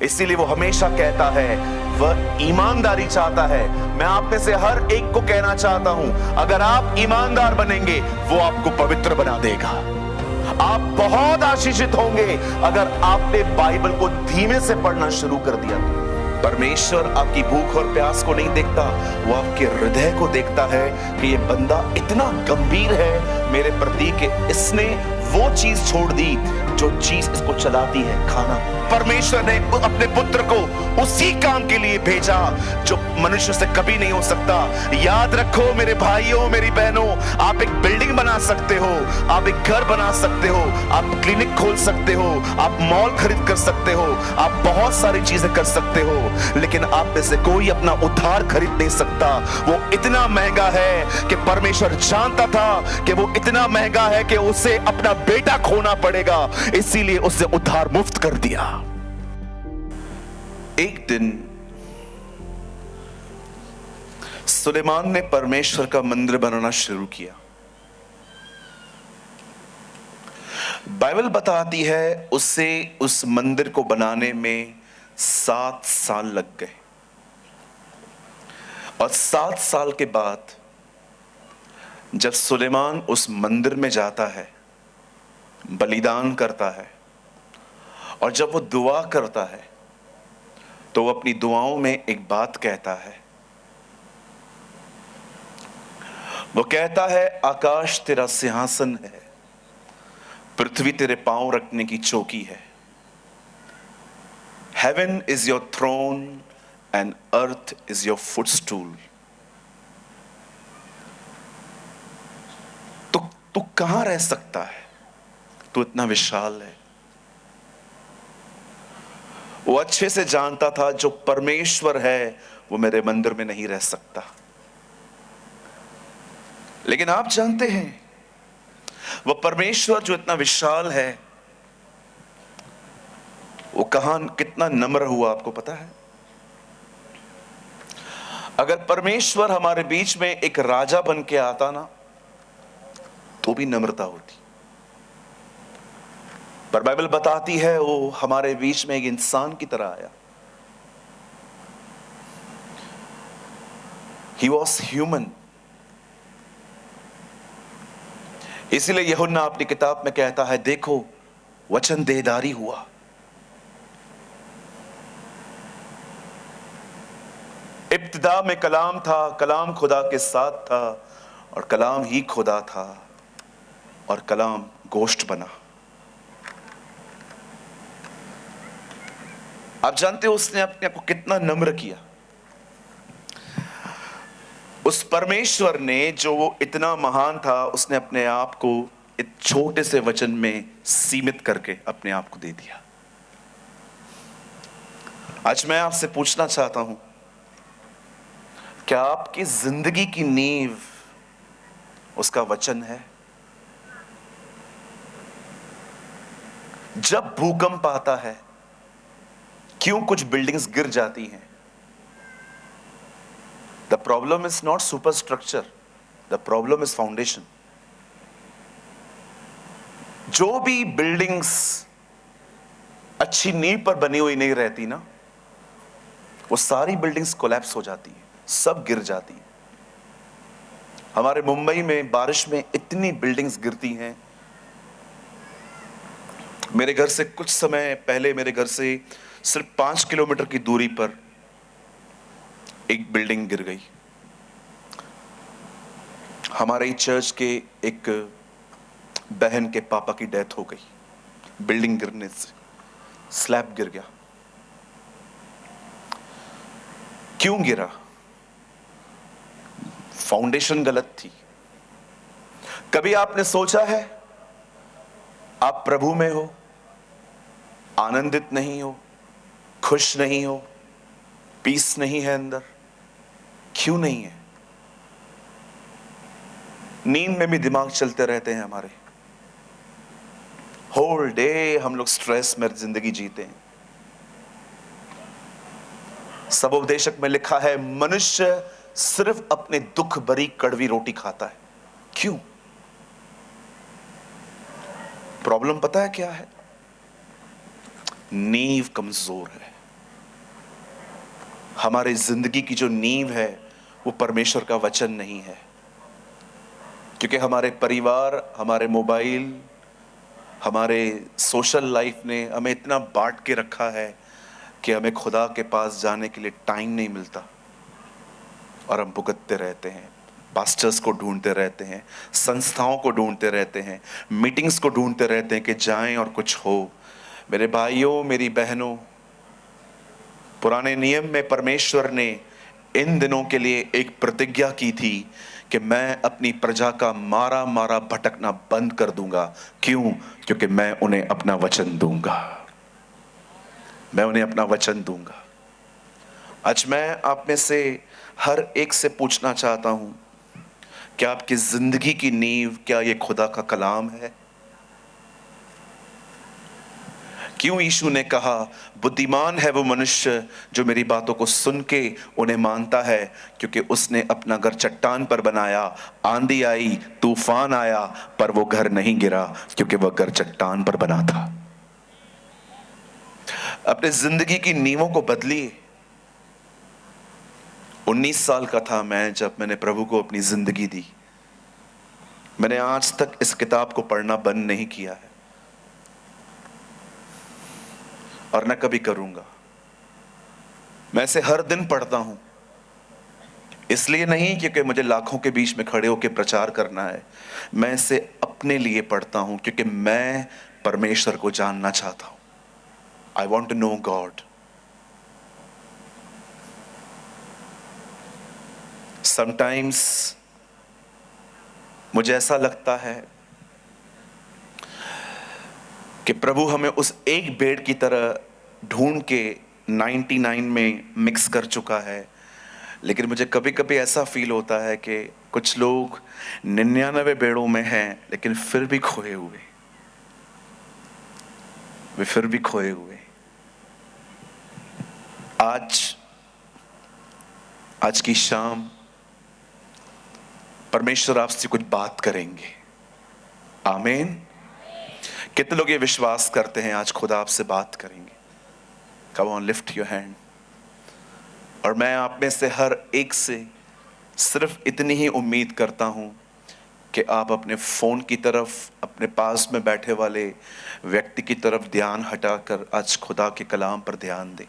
इसीलिए वो हमेशा कहता है, वह ईमानदारी चाहता है। मैं आप में से हर एक को कहना चाहता हूं, अगर आप ईमानदार बनेंगे वो आपको पवित्र बना देगा। आप बहुत आशीषित होंगे अगर आपने बाइबल को धीमे से पढ़ना शुरू कर दिया। परमेश्वर आपकी भूख और प्यास को नहीं देखता, वो आपके हृदय को देखता है कि ये बंदा इतना गंभीर है मेरे प्रति कि इसने वो चीज छोड़ दी जो चीज इसको चलाती है, खाना। परमेश्वर ने अपने पुत्र को उसी काम के लिए भेजा जो मनुष्य से कभी नहीं हो सकता। याद रखो मेरे भाइयों, मेरी बहनों, आप एक बिल्डिंग बना सकते हो, आप एक घर बना सकते हो, आप क्लिनिक खोल सकते हो, आप मॉल खरीद कर सकते हो, आप बहुत सारी चीजें कर सकते हो, लेकिन आप में से कोई अपना उद्धार खरीद नहीं सकता। वो इतना महंगा है कि परमेश्वर जानता था कि वो इतना महंगा है कि उसे अपना बेटा खोना पड़ेगा, इसीलिए उसने उद्धार मुफ्त कर दिया। एक दिन सुलेमान ने परमेश्वर का मंदिर बनाना शुरू किया। बाइबल बताती है उसे उस मंदिर को बनाने में 7 साल लग गए, और 7 साल के बाद जब सुलेमान उस मंदिर में जाता है, बलिदान करता है, और जब वो दुआ करता है तो वो अपनी दुआओं में एक बात कहता है। वो कहता है, आकाश तेरा सिंहासन है, पृथ्वी तेरे पांव रखने की चौकी है। Heaven is your throne and earth is your footstool. तू कहां रह सकता है? तू इतना विशाल है। वो अच्छे से जानता था जो परमेश्वर है वो मेरे मंदिर में नहीं रह सकता। लेकिन आप जानते हैं वो परमेश्वर जो इतना विशाल है वो कितना नम्र हुआ, आपको पता है? अगर परमेश्वर हमारे बीच में एक राजा बन के आता ना तो भी नम्रता होती, पर बाइबल बताती है वो हमारे बीच में एक इंसान की तरह आया। He was human। इसीलिए यूहन्ना अपनी किताब में कहता है, देखो वचन देहधारी हुआ। इब्तिदा में कलाम था, कलाम खुदा के साथ था, और कलाम ही खुदा था, और कलाम गोश्त बना। आप जानते हो उसने अपने आप को कितना नम्र किया। उस परमेश्वर ने जो वो इतना महान था, उसने अपने आप को एक छोटे से वचन में सीमित करके अपने आप को दे दिया। आज मैं आपसे पूछना चाहता हूं, क्या आपकी जिंदगी की नींव उसका वचन है? जब भूकंप आता है, क्यों कुछ बिल्डिंग्स गिर जाती हैं? The problem is not super structure, the problem is foundation. जो भी बिल्डिंग्स अच्छी नींव पर बनी हुई नहीं रहती ना, वो सारी बिल्डिंग्स कोलैप्स हो जाती है, सब गिर जाती है। हमारे मुंबई में बारिश में इतनी बिल्डिंग्स गिरती हैं। मेरे घर से कुछ समय पहले, मेरे घर से सिर्फ 5 किलोमीटर की दूरी पर एक बिल्डिंग गिर गई। हमारे चर्च के एक बहन के पापा की डेथ हो गई बिल्डिंग गिरने से। स्लैब गिर गया। क्यों गिरा? फाउंडेशन गलत थी। कभी आपने सोचा है आप प्रभु में हो, आनंदित नहीं हो, खुश नहीं हो, पीस नहीं है अंदर? क्यों नहीं है? नींद में भी दिमाग चलते रहते हैं हमारे। होल डे हम लोग स्ट्रेस में जिंदगी जीते हैं। सबोपदेशक में लिखा है, मनुष्य सिर्फ अपने दुख भरी कड़वी रोटी खाता है। क्यों? प्रॉब्लम पता है क्या है? नींव कमजोर है। हमारी जिंदगी की जो नींव है वो परमेश्वर का वचन नहीं है, क्योंकि हमारे परिवार, हमारे मोबाइल, हमारे सोशल लाइफ ने हमें इतना बांट के रखा है कि हमें खुदा के पास जाने के लिए टाइम नहीं मिलता, और हम भुगतते रहते हैं, पास्टर्स को ढूंढते रहते हैं, संस्थाओं को ढूंढते रहते हैं, मीटिंग्स को ढूंढते रहते हैं कि जाएं और कुछ हो। मेरे भाइयों, मेरी बहनों, पुराने नियम में परमेश्वर ने इन दिनों के लिए एक प्रतिज्ञा की थी कि मैं अपनी प्रजा का मारा मारा भटकना बंद कर दूंगा। क्यों? क्योंकि मैं उन्हें अपना वचन दूंगा, मैं उन्हें अपना वचन दूंगा। आज मैं आप में से हर एक से पूछना चाहता हूं, क्या आपकी जिंदगी की नींव, क्या ये खुदा का कलाम है? क्यों यीशु ने कहा बुद्धिमान है वो मनुष्य जो मेरी बातों को सुन के उन्हें मानता है, क्योंकि उसने अपना घर चट्टान पर बनाया, आंधी आई, तूफान आया, पर वो घर नहीं गिरा, क्योंकि वह घर चट्टान पर बना था। अपने जिंदगी की नींवों को बदलिए। 19 साल का था मैं जब मैंने प्रभु को अपनी जिंदगी दी। मैंने आज तक इस किताब को पढ़ना बंद नहीं किया है, और न कभी करूंगा। मैं इसे हर दिन पढ़ता हूं, इसलिए नहीं क्योंकि मुझे लाखों के बीच में खड़े होकर प्रचार करना है। मैं इसे अपने लिए पढ़ता हूं, क्योंकि मैं परमेश्वर को जानना चाहता हूं। I want to know God. Sometimes मुझे ऐसा लगता है कि प्रभु हमें उस एक भेड़ की तरह ढूंढ के 99 में मिक्स कर चुका है, लेकिन मुझे कभी कभी ऐसा फील होता है कि कुछ लोग 99 भेड़ों में हैं, लेकिन फिर भी खोए हुए, वे फिर भी खोए हुए। आज की शाम परमेश्वर आपसे कुछ बात करेंगे। आमीन। कितने लोग ये विश्वास करते हैं आज खुदा आपसे बात करेंगे? Come on, lift your hand. और मैं आप में से हर एक से सिर्फ इतनी ही उम्मीद करता हूं कि आप अपने फोन की तरफ, अपने पास में बैठे वाले व्यक्ति की तरफ ध्यान हटाकर आज खुदा के कलाम पर ध्यान दें।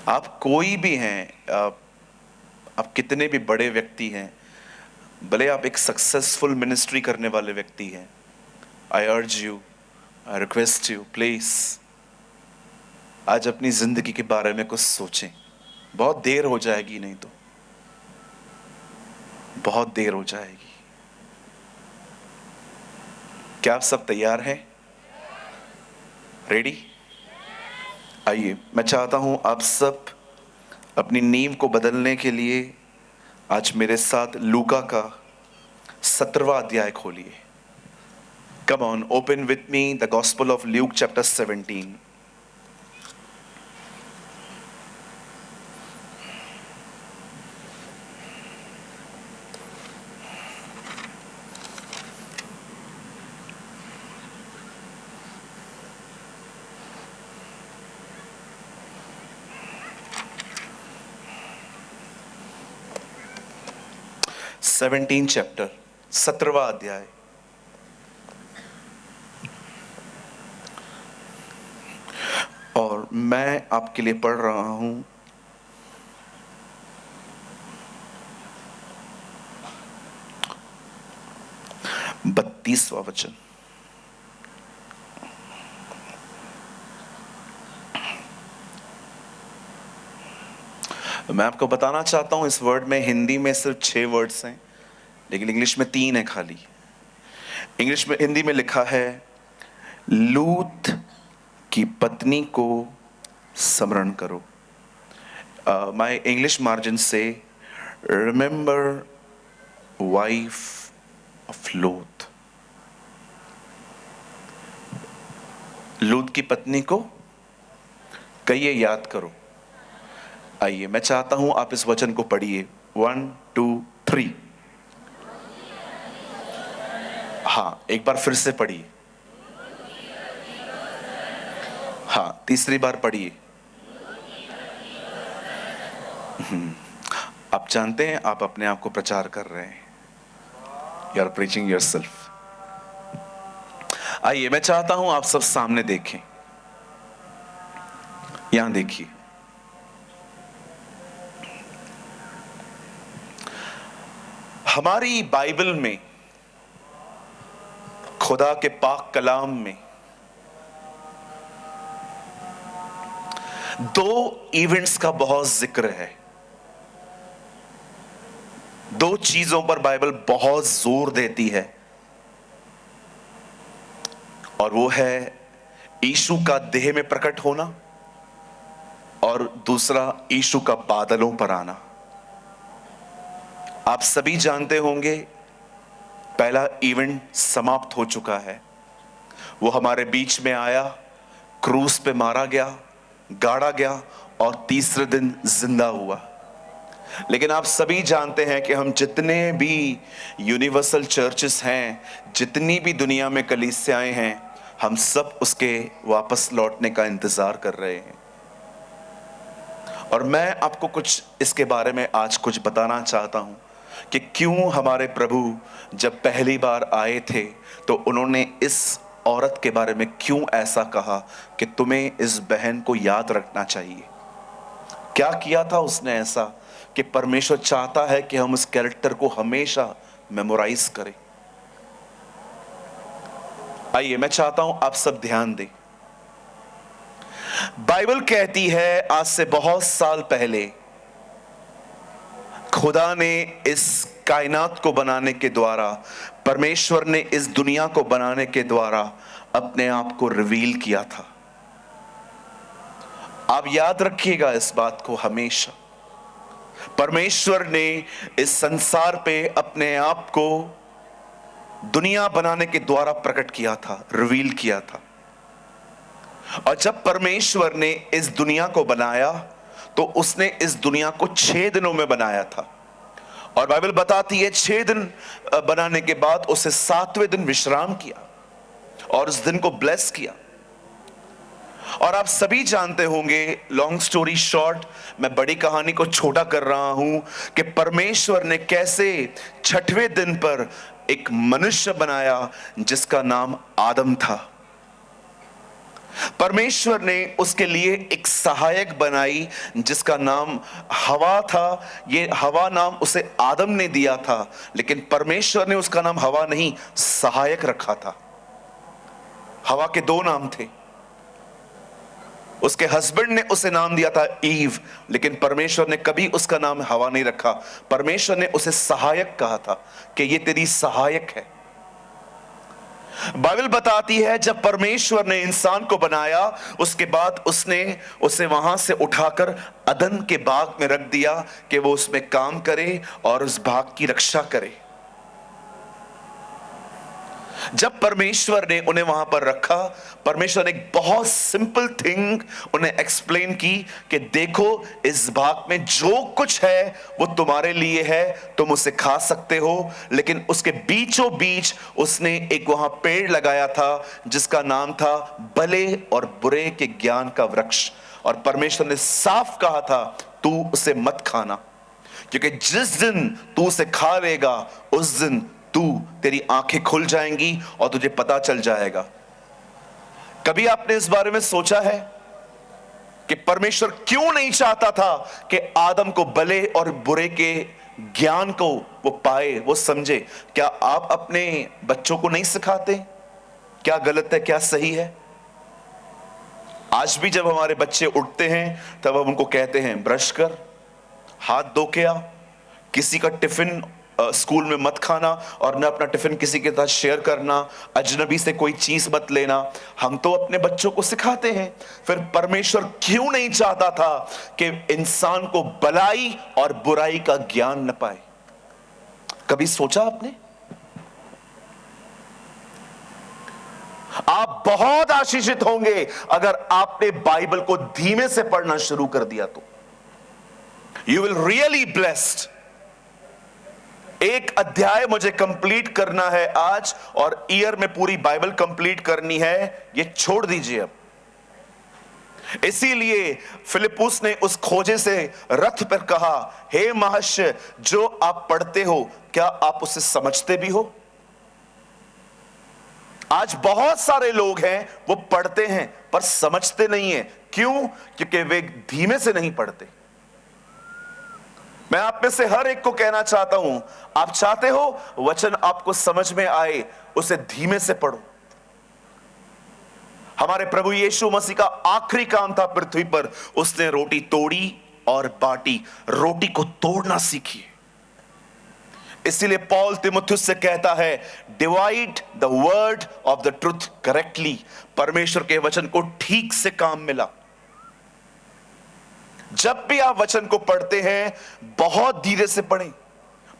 आप कोई भी हैं, आप कितने भी बड़े व्यक्ति हैं, भले आप एक सक्सेसफुल मिनिस्ट्री करने वाले व्यक्ति हैं, I urge you, I request you, please, आज अपनी जिंदगी के बारे में कुछ सोचें। बहुत देर हो जाएगी, नहीं तो बहुत देर हो जाएगी। क्या आप सब तैयार हैं? रेडी? आइए, मैं चाहता हूं आप सब अपनी नींव को बदलने के लिए आज मेरे साथ लूका का 17वां अध्याय खोलिए। Come on, open with me the Gospel of Luke chapter 17. Chapter 17वां अध्याय। और मैं आपके लिए पढ़ रहा हूं 32वां वचन। मैं आपको बताना चाहता हूं, इस वर्ड में हिंदी में सिर्फ 6 वर्ड्स हैं, लेकिन इंग्लिश में 3 है खाली। हिंदी में लिखा है, लूत की पत्नी को स्मरण करो। माय इंग्लिश मार्जिन से रिमेंबर वाइफ ऑफ लूत। लूत की पत्नी को कहिए, याद करो। आइए, मैं चाहता हूं आप इस वचन को पढ़िए। 1 2 3। हाँ, एक बार फिर से पढ़िए। हाँ, तीसरी बार पढ़िए। आप जानते हैं आप अपने आप को प्रचार कर रहे हैं, यू आर प्रीचिंग योरसेल्फ। आइए मैं चाहता हूं आप सब सामने देखें, यहां देखिए। हमारी बाइबल में, खुदा के पाक कलाम में दो इवेंट्स का बहुत जिक्र है। दो चीजों पर बाइबल बहुत जोर देती है, और वो है यीशु का देह में प्रकट होना और दूसरा यीशु का बादलों पर आना। आप सभी जानते होंगे पहला इवेंट समाप्त हो चुका है। वो हमारे बीच में आया, क्रूस पे मारा गया, गाड़ा गया और तीसरे दिन जिंदा हुआ। लेकिन आप सभी जानते हैं कि हम जितने भी यूनिवर्सल चर्चेस हैं, जितनी भी दुनिया में कलीसियाएं हैं, हम सब उसके वापस लौटने का इंतजार कर रहे हैं। और मैं आपको कुछ इसके बारे में आज कुछ बताना चाहता हूं कि क्यों हमारे प्रभु जब पहली बार आए थे तो उन्होंने इस औरत के बारे में क्यों ऐसा कहा कि तुम्हें इस बहन को याद रखना चाहिए। क्या किया था उसने ऐसा कि परमेश्वर चाहता है कि हम उस कैरेक्टर को हमेशा मेमोराइज करें। आइए मैं चाहता हूं आप सब ध्यान दें। बाइबल कहती है आज से बहुत साल पहले खुदा ने इस कायनात को बनाने के द्वारा, परमेश्वर ने इस दुनिया को बनाने के द्वारा अपने आप को रिवील किया था। आप याद रखिएगा इस बात को हमेशा। परमेश्वर ने इस संसार पे अपने आप को दुनिया बनाने के द्वारा प्रकट किया था, रिवील किया था। और जब परमेश्वर ने इस दुनिया को बनाया तो उसने इस दुनिया को 6 दिनों में बनाया था। और बाइबल बताती है 6 दिन बनाने के बाद उसे 7वें दिन विश्राम किया और उस दिन को ब्लेस किया। और आप सभी जानते होंगे, लॉन्ग स्टोरी शॉर्ट, मैं बड़ी कहानी को छोटा कर रहा हूं, कि परमेश्वर ने कैसे 6वें दिन पर एक मनुष्य बनाया जिसका नाम आदम था। परमेश्वर ने उसके लिए एक सहायक बनाई जिसका नाम हवा था। ये हवा नाम उसे आदम ने दिया था, लेकिन परमेश्वर ने उसका नाम हवा नहीं, सहायक रखा था। हवा के 2 नाम थे। उसके हस्बैंड ने उसे नाम दिया था ईव, लेकिन परमेश्वर ने कभी उसका नाम हवा नहीं रखा। परमेश्वर ने उसे सहायक कहा था कि ये तेरी सहायक है। बाइबल बताती है जब परमेश्वर ने इंसान को बनाया, उसके बाद उसने उसे वहां से उठाकर अदन के बाग में रख दिया कि वो उसमें काम करे और उस बाग की रक्षा करे। जब परमेश्वर ने उन्हें वहां पर रखा, परमेश्वर ने एक बहुत सिंपल थिंग उन्हें एक्सप्लेन की कि देखो, इस बाग में जो कुछ है वो तुम्हारे लिए है, तुम उसे खा सकते हो, लेकिन उसके बीचों बीच उसने एक वहां पेड़ लगाया था जिसका नाम था भले और बुरे के ज्ञान का वृक्ष। और परमेश्वर ने साफ कहा था तू उसे मत खाना, क्योंकि जिस दिन तू उसे खा लेगा उस दिन तेरी आंखें खुल जाएंगी और तुझे पता चल जाएगा। कभी आपने इस बारे में सोचा है कि परमेश्वर क्यों नहीं चाहता था कि आदम को भले और बुरे के ज्ञान को वो पाए, वो समझे? क्या आप अपने बच्चों को नहीं सिखाते क्या गलत है क्या सही है? आज भी जब हमारे बच्चे उठते हैं तब हम उनको कहते हैं ब्रश कर, हाथ धो के आ, किसी का टिफिन स्कूल में मत खाना और न अपना टिफिन किसी के साथ शेयर करना, अजनबी से कोई चीज मत लेना। हम तो अपने बच्चों को सिखाते हैं। फिर परमेश्वर क्यों नहीं चाहता था कि इंसान को भलाई और बुराई का ज्ञान न पाए? कभी सोचा आपने? आप बहुत आशीषित होंगे अगर आपने बाइबल को धीमे से पढ़ना शुरू कर दिया तो। You will really blessed. एक अध्याय मुझे कंप्लीट करना है आज, और ईयर में पूरी बाइबल कंप्लीट करनी है, ये छोड़ दीजिए अब। इसीलिए फिलिप्पुस ने उस खोजे से रथ पर कहा, हे महर्षि, जो आप पढ़ते हो क्या आप उसे समझते भी हो? आज बहुत सारे लोग हैं वो पढ़ते हैं पर समझते नहीं है। क्यों? क्योंकि वे धीमे से नहीं पढ़ते। मैं आप में से हर एक को कहना चाहता हूं, आप चाहते हो वचन आपको समझ में आए, उसे धीमे से पढ़ो। हमारे प्रभु यीशु मसीह का आखिरी काम था पृथ्वी पर, उसने रोटी तोड़ी और बांटी। रोटी को तोड़ना सीखिए। इसीलिए पॉल तिमुथियुस से कहता है, divide the word of the truth correctly. परमेश्वर के वचन को ठीक से काम मिला। जब भी आप वचन को पढ़ते हैं बहुत धीरे से पढ़ें,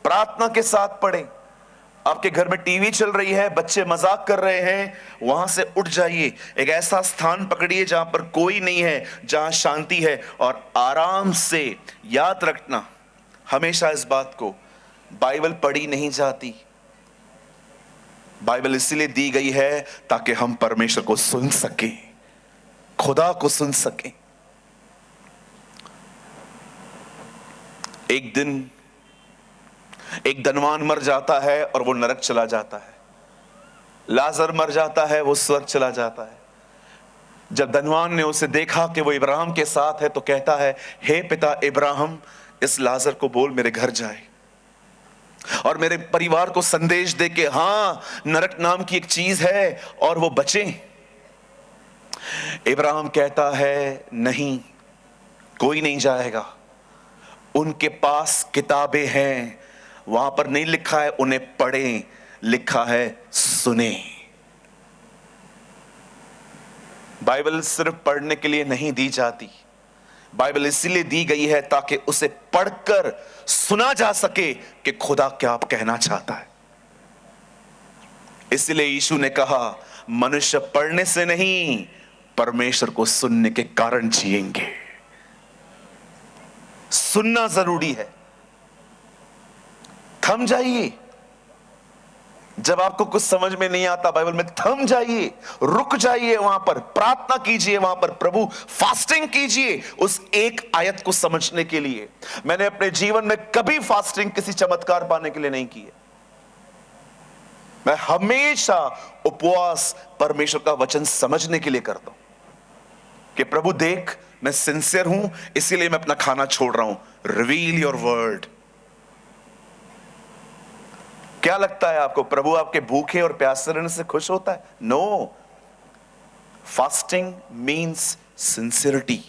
प्रार्थना के साथ पढ़ें। आपके घर में टीवी चल रही है, बच्चे मजाक कर रहे हैं, वहां से उठ जाइए, एक ऐसा स्थान पकड़िए जहां पर कोई नहीं है, जहां शांति है, और आराम से याद रखना हमेशा इस बात को, बाइबल पढ़ी नहीं जाती। बाइबल इसलिए दी गई है ताकि हम परमेश्वर को सुन सकें, खुदा को सुन सकें। एक दिन एक धनवान मर जाता है और वो नरक चला जाता है। लाजर मर जाता है, वो स्वर्ग चला जाता है। जब धनवान ने उसे देखा कि वो इब्राहिम के साथ है तो कहता है, हे पिता इब्राहिम, इस लाजर को बोल मेरे घर जाए और मेरे परिवार को संदेश दे के हां, नरक नाम की एक चीज है और वो बचे। इब्राहिम कहता है, नहीं, कोई नहीं जाएगा। उनके पास किताबें हैं, वहां पर नहीं लिखा है उन्हें पढ़ें, लिखा है सुने। बाइबल सिर्फ पढ़ने के लिए नहीं दी जाती, बाइबल इसलिए दी गई है ताकि उसे पढ़कर सुना जा सके कि खुदा क्या कहना चाहता है। इसलिए यीशु ने कहा, मनुष्य पढ़ने से नहीं, परमेश्वर को सुनने के कारण जिएंगे। सुनना जरूरी है। थम जाइए, जब आपको कुछ समझ में नहीं आता बाइबल में, थम जाइए, रुक जाइए, वहां पर प्रार्थना कीजिए, वहां पर प्रभु फास्टिंग कीजिए उस एक आयत को समझने के लिए। मैंने अपने जीवन में कभी फास्टिंग किसी चमत्कार पाने के लिए नहीं की है। मैं हमेशा उपवास परमेश्वर का वचन समझने के लिए करता हूं कि प्रभु देख, मैं सिंसियर हूं, इसीलिए मैं अपना खाना छोड़ रहा हूं। Reveal your word. क्या लगता है आपको, प्रभु आपके भूखे और प्यासे रहने से खुश होता है? नो। Fasting means sincerity.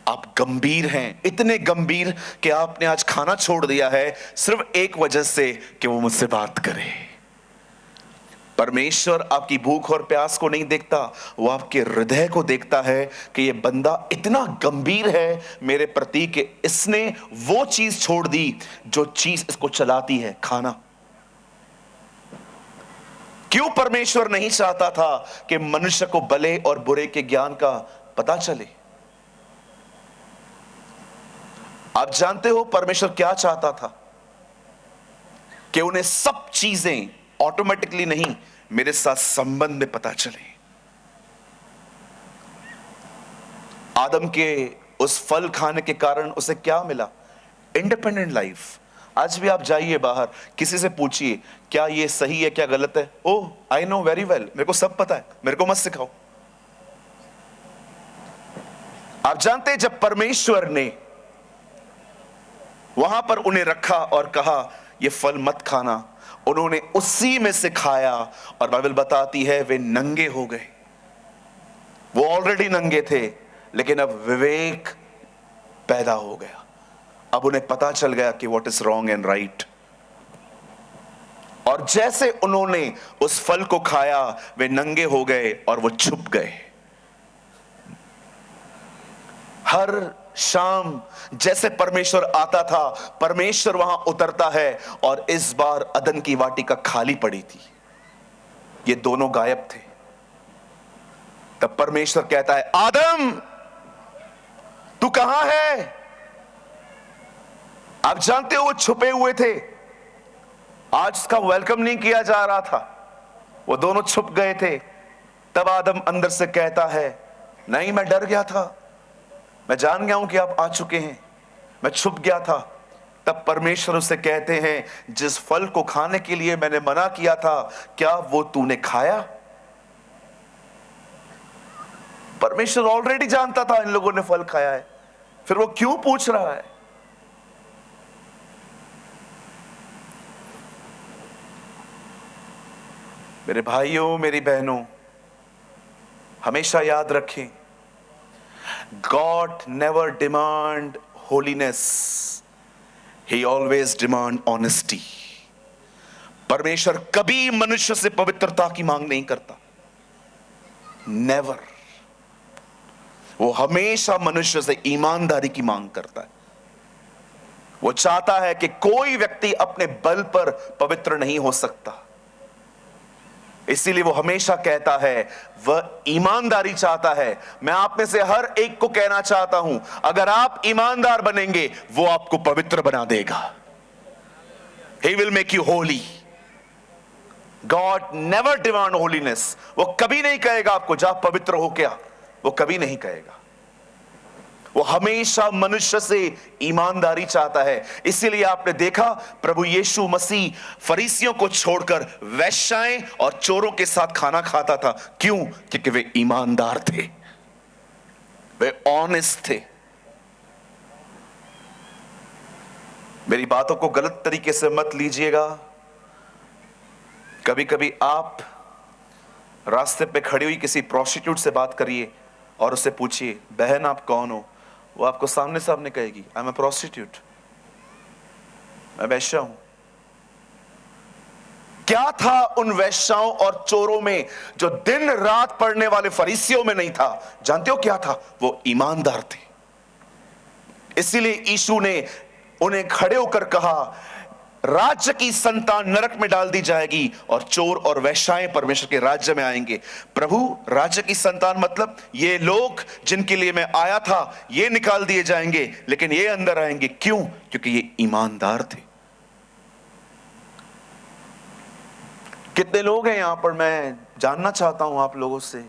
आप गंभीर हैं, इतने गंभीर कि आपने आज खाना छोड़ दिया है सिर्फ एक वजह से कि वो मुझसे बात करे। परमेश्वर आपकी भूख और प्यास को नहीं देखता, वो आपके हृदय को देखता है कि ये बंदा इतना गंभीर है मेरे प्रति कि इसने वो चीज छोड़ दी जो चीज इसको चलाती है, खाना। क्यों परमेश्वर नहीं चाहता था कि मनुष्य को भले और बुरे के ज्ञान का पता चले? आप जानते हो परमेश्वर क्या चाहता था? कि उन्हें सब चीजें ऑटोमेटिकली नहीं, मेरे साथ संबंध में पता चले। आदम के उस फल खाने के कारण उसे क्या मिला? Independent life. आज भी आप जाइए बाहर, किसी से पूछिए क्या ये सही है क्या गलत है, ओह आई नो वेरी वेल, मेरे को सब पता है, मेरे को मत सिखाओ। आप जानते हैं जब परमेश्वर ने वहां पर उन्हें रखा और कहा ये फल मत खाना, उन्होंने उसी में से खाया और बाइबल बताती है वे नंगे हो गए। वो ऑलरेडी नंगे थे, लेकिन अब विवेक पैदा हो गया। अब उन्हें पता चल गया कि what is wrong and right. और जैसे उन्होंने उस फल को खाया, वे नंगे हो गए और वो छुप गए। हर शाम जैसे परमेश्वर आता था, परमेश्वर वहां उतरता है और इस बार अदन की वाटिका खाली पड़ी थी, ये दोनों गायब थे। तब परमेश्वर कहता है, आदम तू कहां है? आप जानते हो वो छुपे हुए थे, आज उसका वेलकम नहीं किया जा रहा था, वो दोनों छुप गए थे। तब आदम अंदर से कहता है, नहीं, मैं डर गया था, मैं जान गया हूं कि आप आ चुके हैं, मैं छुप गया था। तब परमेश्वर उसे कहते हैं, जिस फल को खाने के लिए मैंने मना किया था, क्या वो तूने खाया? परमेश्वर ऑलरेडी जानता था इन लोगों ने फल खाया है, फिर वो क्यों पूछ रहा है? मेरे भाइयों, मेरी बहनों, हमेशा याद रखें, God never demand holiness, He always demand honesty. परमेश्वर कभी मनुष्य से पवित्रता की मांग नहीं करता, नेवर। वो हमेशा मनुष्य से ईमानदारी की मांग करता है। वो चाहता है कि कोई व्यक्ति अपने बल पर पवित्र नहीं हो सकता, इसीलिए वो हमेशा कहता है, वह ईमानदारी चाहता है। मैं आप में से हर एक को कहना चाहता हूं, अगर आप ईमानदार बनेंगे, वो आपको पवित्र बना देगा। He will make you holy. God never demand holiness. वो कभी नहीं कहेगा आपको जा पवित्र हो क्या, वो कभी नहीं कहेगा। वो हमेशा मनुष्य से ईमानदारी चाहता है। इसीलिए आपने देखा, प्रभु यीशु मसीह फरीसियों को छोड़कर वेश्याएं और चोरों के साथ खाना खाता था। क्यों? क्योंकि वे ईमानदार थे, वे ऑनेस्ट थे। मेरी बातों को गलत तरीके से मत लीजिएगा। कभी कभी आप रास्ते पे खड़ी हुई किसी प्रोस्टिट्यूट से बात करिए और उससे पूछिए, बहन आप कौन हो? वो आपको सामने सामने कहेगी, आई एम अ प्रोस्टिट्यूट, मैं वेश्या हूं। क्या था उन वेश्याओं और चोरों में जो दिन रात पढ़ने वाले फरीसियों में नहीं था? जानते हो क्या था? वो ईमानदार थे। इसीलिए यीशु ने उन्हें खड़े होकर कहा, राज्य की संतान नरक में डाल दी जाएगी और चोर और वेश्याएं परमेश्वर के राज्य में आएंगे। प्रभु, राज्य की संतान मतलब ये लोग जिनके लिए मैं आया था, ये निकाल दिए जाएंगे, लेकिन ये अंदर आएंगे। क्यों? क्योंकि ये ईमानदार थे। कितने लोग हैं यहां पर, मैं जानना चाहता हूं आप लोगों से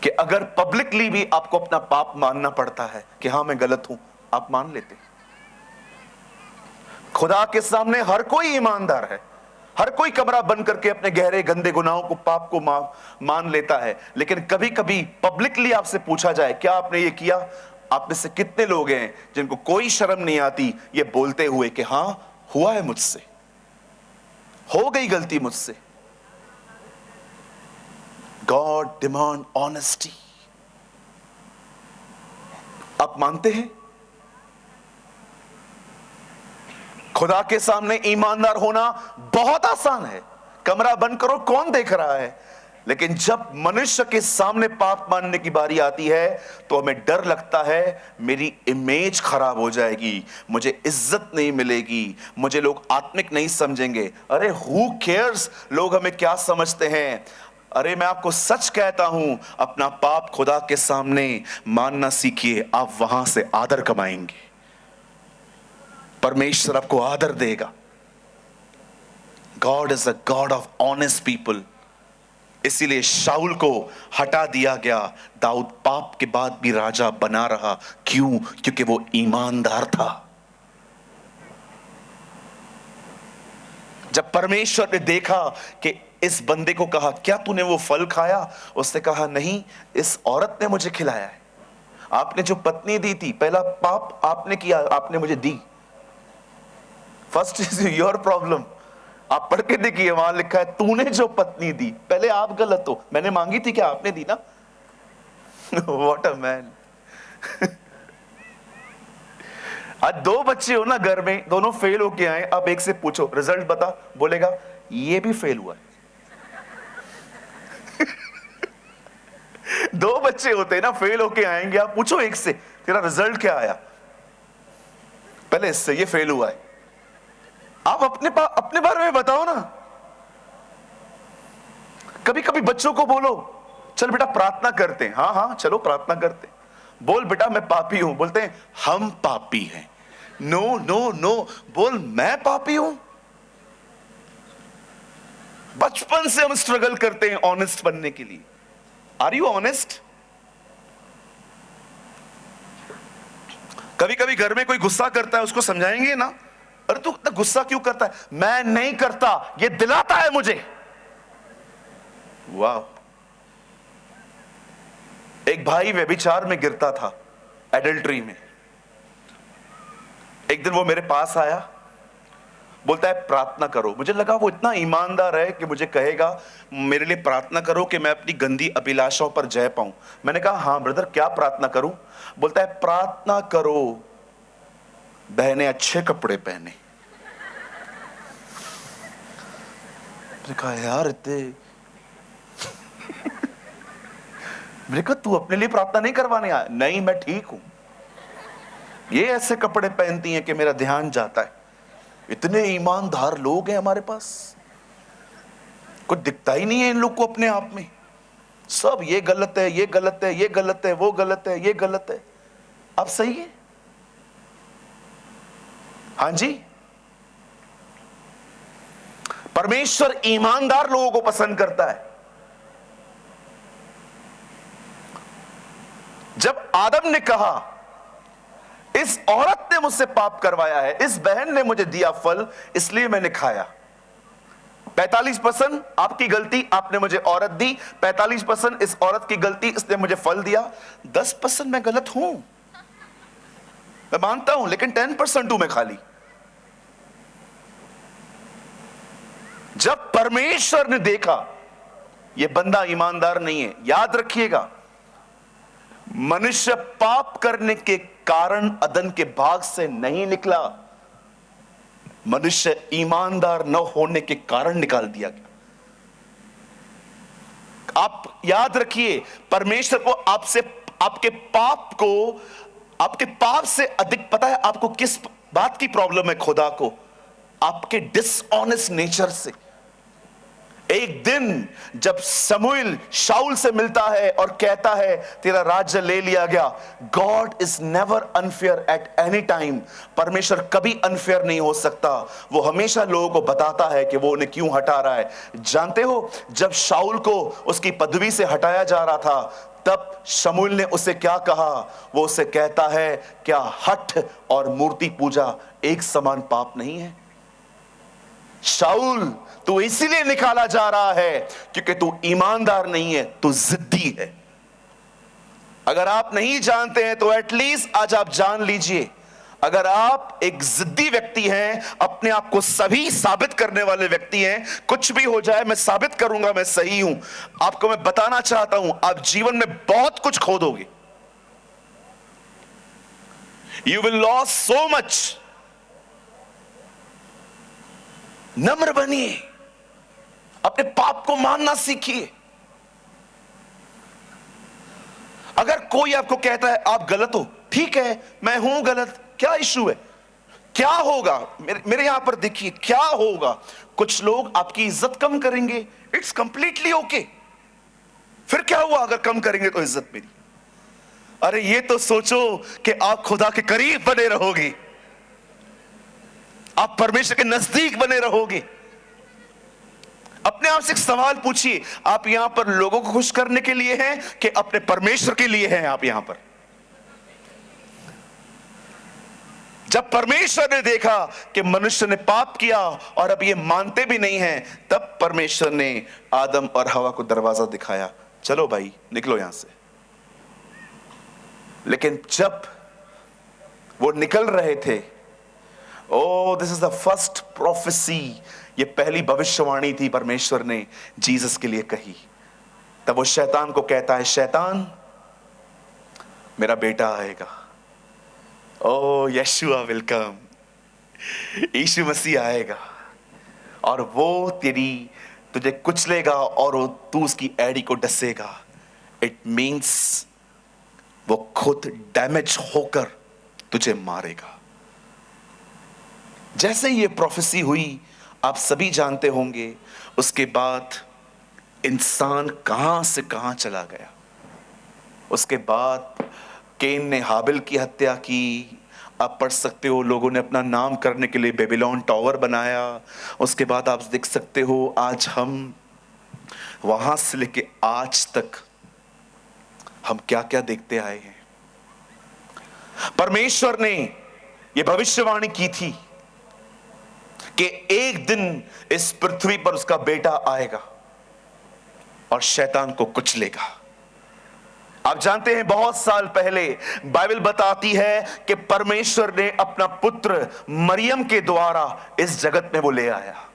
कि अगर पब्लिकली भी आपको अपना पाप मानना पड़ता है कि हां मैं गलत हूं, आप मान लेते? खुदा के सामने हर कोई ईमानदार है, हर कोई कमरा बंद करके अपने गहरे गंदे गुनाहों को, पाप को मान लेता है। लेकिन कभी कभी पब्लिकली आपसे पूछा जाए, क्या आपने ये किया? आप में से कितने लोग हैं जिनको कोई शर्म नहीं आती ये बोलते हुए कि हां हुआ है मुझसे, हो गई गलती मुझसे? God demand honesty. आप मानते हैं? खुदा के सामने ईमानदार होना बहुत आसान है। कमरा बंद करो, कौन देख रहा है? लेकिन जब मनुष्य के सामने पाप मानने की बारी आती है तो हमें डर लगता है, मेरी इमेज खराब हो जाएगी, मुझे इज्जत नहीं मिलेगी, मुझे लोग आत्मिक नहीं समझेंगे। अरे हु केयर्स, लोग हमें क्या समझते हैं? अरे मैं आपको सच कहता हूं, अपना पाप खुदा के सामने मानना सीखिए, आप वहां से आदर कमाएंगे, परमेश्वर आपको आदर देगा। God is a God of honest people. इसीलिए शाऊल को हटा दिया गया, दाऊद पाप के बाद भी राजा बना रहा। क्यों? क्योंकि वो ईमानदार था। जब परमेश्वर ने देखा कि इस बंदे को कहा, क्या तूने वो फल खाया? उसने कहा, नहीं, इस औरत ने मुझे खिलाया है। आपने जो पत्नी दी थी, पहला पाप आपने किया, आपने मुझे दी। First is your problem. आप पढ़ के देखिए, वहां लिखा है तूने जो पत्नी दी, पहले आप गलत हो। मैंने मांगी थी क्या? आपने दी ना। What a man. आज दो बच्चे हो ना घर में, दोनों फेल होके आए, अब एक से पूछो रिजल्ट बता, बोलेगा ये भी फेल हुआ है। दो बच्चे होते हैं ना, फेल होके आएंगे, आप पूछो एक से तेरा रिजल्ट क्या आया? पहले इससे ये फेल हुआ है। आप अपने बारे में बताओ ना। कभी कभी बच्चों को बोलो, चल बेटा प्रार्थना करते हैं। हाँ हाँ चलो प्रार्थना करते हैं। बोल बेटा मैं पापी हूं। बोलते हैं हम पापी हैं। नो नो नो, बोल मैं पापी हूं। बचपन से हम स्ट्रगल करते हैं ऑनेस्ट बनने के लिए। Are you honest? कभी कभी घर में कोई गुस्सा करता है, उसको समझाएंगे ना, अरे तू इतना गुस्सा क्यों करता है? मैं नहीं करता, ये दिलाता है मुझे। वाह। एक भाई व्यभिचार में गिरता था, एडल्ट्री में। एक दिन वो मेरे पास आया, बोलता है प्रार्थना करो। मुझे लगा वो इतना ईमानदार है कि मुझे कहेगा मेरे लिए प्रार्थना करो कि मैं अपनी गंदी अभिलाषाओं पर जय पाऊं। मैंने कहा हाँ ब्रदर, क्या प्रार्थना करूं? बोलता है प्रार्थना करो बहनें अच्छे कपड़े पहने। मैंने कहा यार इतने मैंने कहा तू अपने लिए प्रार्थना नहीं करवाने आया? नहीं, मैं ठीक हूं, ये ऐसे कपड़े पहनती हैं कि मेरा ध्यान जाता है। इतने ईमानदार लोग हैं हमारे पास, कुछ दिखता ही नहीं है इन लोग को अपने आप में। सब ये गलत है, ये गलत है, ये गलत है, वो गलत है, ये गलत है। अब सही है? हाँ जी। परमेश्वर ईमानदार लोगों को पसंद करता है। जब आदम ने कहा इस औरत ने मुझसे पाप करवाया है, इस बहन ने मुझे दिया फल, इसलिए मैंने खाया। 45% आपकी गलती, आपने मुझे औरत दी। 45% इस औरत की गलती, इसने मुझे फल दिया। 10% मैं गलत हूं, मैं मानता हूं, लेकिन 10% हूं मैं खाली। जब परमेश्वर ने देखा यह बंदा ईमानदार नहीं है, याद रखिएगा, मनुष्य पाप करने के कारण अदन के बाग से नहीं निकला, मनुष्य ईमानदार न होने के कारण निकाल दिया गया। आप याद रखिए, परमेश्वर को आपसे, आपके पाप से अधिक पता है आपको किस बात की प्रॉब्लम है खुदा को? आपके डिसऑनेस्ट नेचर से। एक दिन जब शमूएल शाऊल से मिलता है और कहता है तेरा राज्य ले लिया गया, God is never unfair at any time. परमेश्वर कभी अनफेयर नहीं हो सकता, वो हमेशा लोगों को बताता है कि वो उन्हें क्यों हटा रहा है। जानते हो, जब शाऊल को उसकी पदवी से हटाया जा रहा था, तब शमूएल ने उसे क्या कहा? वो उसे कहता है क्या हठ और मूर्ति पूजा एक समान पाप नहीं है? शाऊल, तू इसीलिए निकाला जा रहा है क्योंकि तू ईमानदार नहीं है, तू जिद्दी है। अगर आप नहीं जानते हैं तो एटलीस्ट आज आप जान लीजिए, अगर आप एक जिद्दी व्यक्ति हैं, अपने आप को सभी साबित करने वाले व्यक्ति हैं, कुछ भी हो जाए मैं साबित करूंगा मैं सही हूं, आपको मैं बताना चाहता हूं आप जीवन में बहुत कुछ खो दोगे। You will loss so much. नम्र बनिए, अपने पाप को मानना सीखिए। अगर कोई आपको कहता है आप गलत हो, ठीक है मैं हूं गलत, क्या इश्यू है? क्या होगा? मेरे यहां पर देखिए क्या होगा। कुछ लोग आपकी इज्जत कम करेंगे, इट्स कंप्लीटली ओके। फिर क्या हुआ अगर कम करेंगे तो इज्जत मेरी? अरे ये तो सोचो कि आप खुदा के करीब बने रहोगे, आप परमेश्वर के नजदीक बने रहोगे। अपने आप से एक सवाल पूछिए, आप यहां पर लोगों को खुश करने के लिए हैं कि अपने परमेश्वर के लिए हैं? आप यहां पर, जब परमेश्वर ने देखा कि मनुष्य ने पाप किया और अब ये मानते भी नहीं हैं, तब परमेश्वर ने आदम और हवा को दरवाजा दिखाया, चलो भाई निकलो यहां से। लेकिन जब वो निकल रहे थे, Oh, this is the first prophecy, ये पहली भविष्यवाणी थी परमेश्वर ने जीसस के लिए कही। तब वो शैतान को कहता है, शैतान मेरा बेटा आएगा, ओ यशुआ विल कम, यीशु मसीह आएगा और वो तुझे कुचलेगा और तू उसकी एड़ी को डसेगा। इट मीन्स वो खुद डैमेज होकर तुझे मारेगा। जैसे ये प्रोफेसी हुई, आप सभी जानते होंगे, उसके बाद इंसान कहां से कहां चला गया। उसके बाद केन ने हाबिल की हत्या की। आप पढ़ सकते हो, लोगों ने अपना नाम करने के लिए बेबीलोन टावर बनाया। उसके बाद आप देख सकते हो आज हम वहां से लेके आज तक हम क्या क्या देखते आए हैं। परमेश्वर ने यह भविष्यवाणी की थी कि एक दिन इस पृथ्वी पर उसका बेटा आएगा और शैतान को कुचलेगा। आप जानते हैं बहुत साल पहले बाइबल बताती है कि परमेश्वर ने अपना पुत्र मरियम के द्वारा इस जगत में वो ले आया।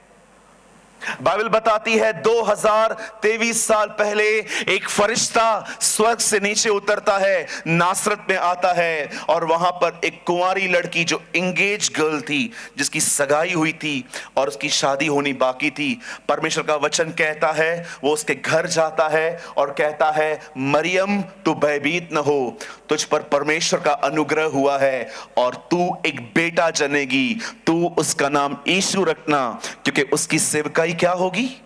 बाइबल बताती है 2023 साल पहले एक फरिश्ता स्वर्ग से नीचे उतरता है, नासरत में आता है और वहां पर एक कुंवारी लड़की जो एंगेज गर्ल थी, जिसकी सगाई हुई थी और उसकी शादी होनी बाकी थी, परमेश्वर का वचन कहता है वो उसके घर जाता है और कहता है मरियम तू भयभीत न हो, तुझ पर परमेश्वर का अनुग्रह हुआ है और तू एक बेटा जनेगी, तू उसका नाम यीशु रखना, क्योंकि उसकी सेवकाई क्या होगी,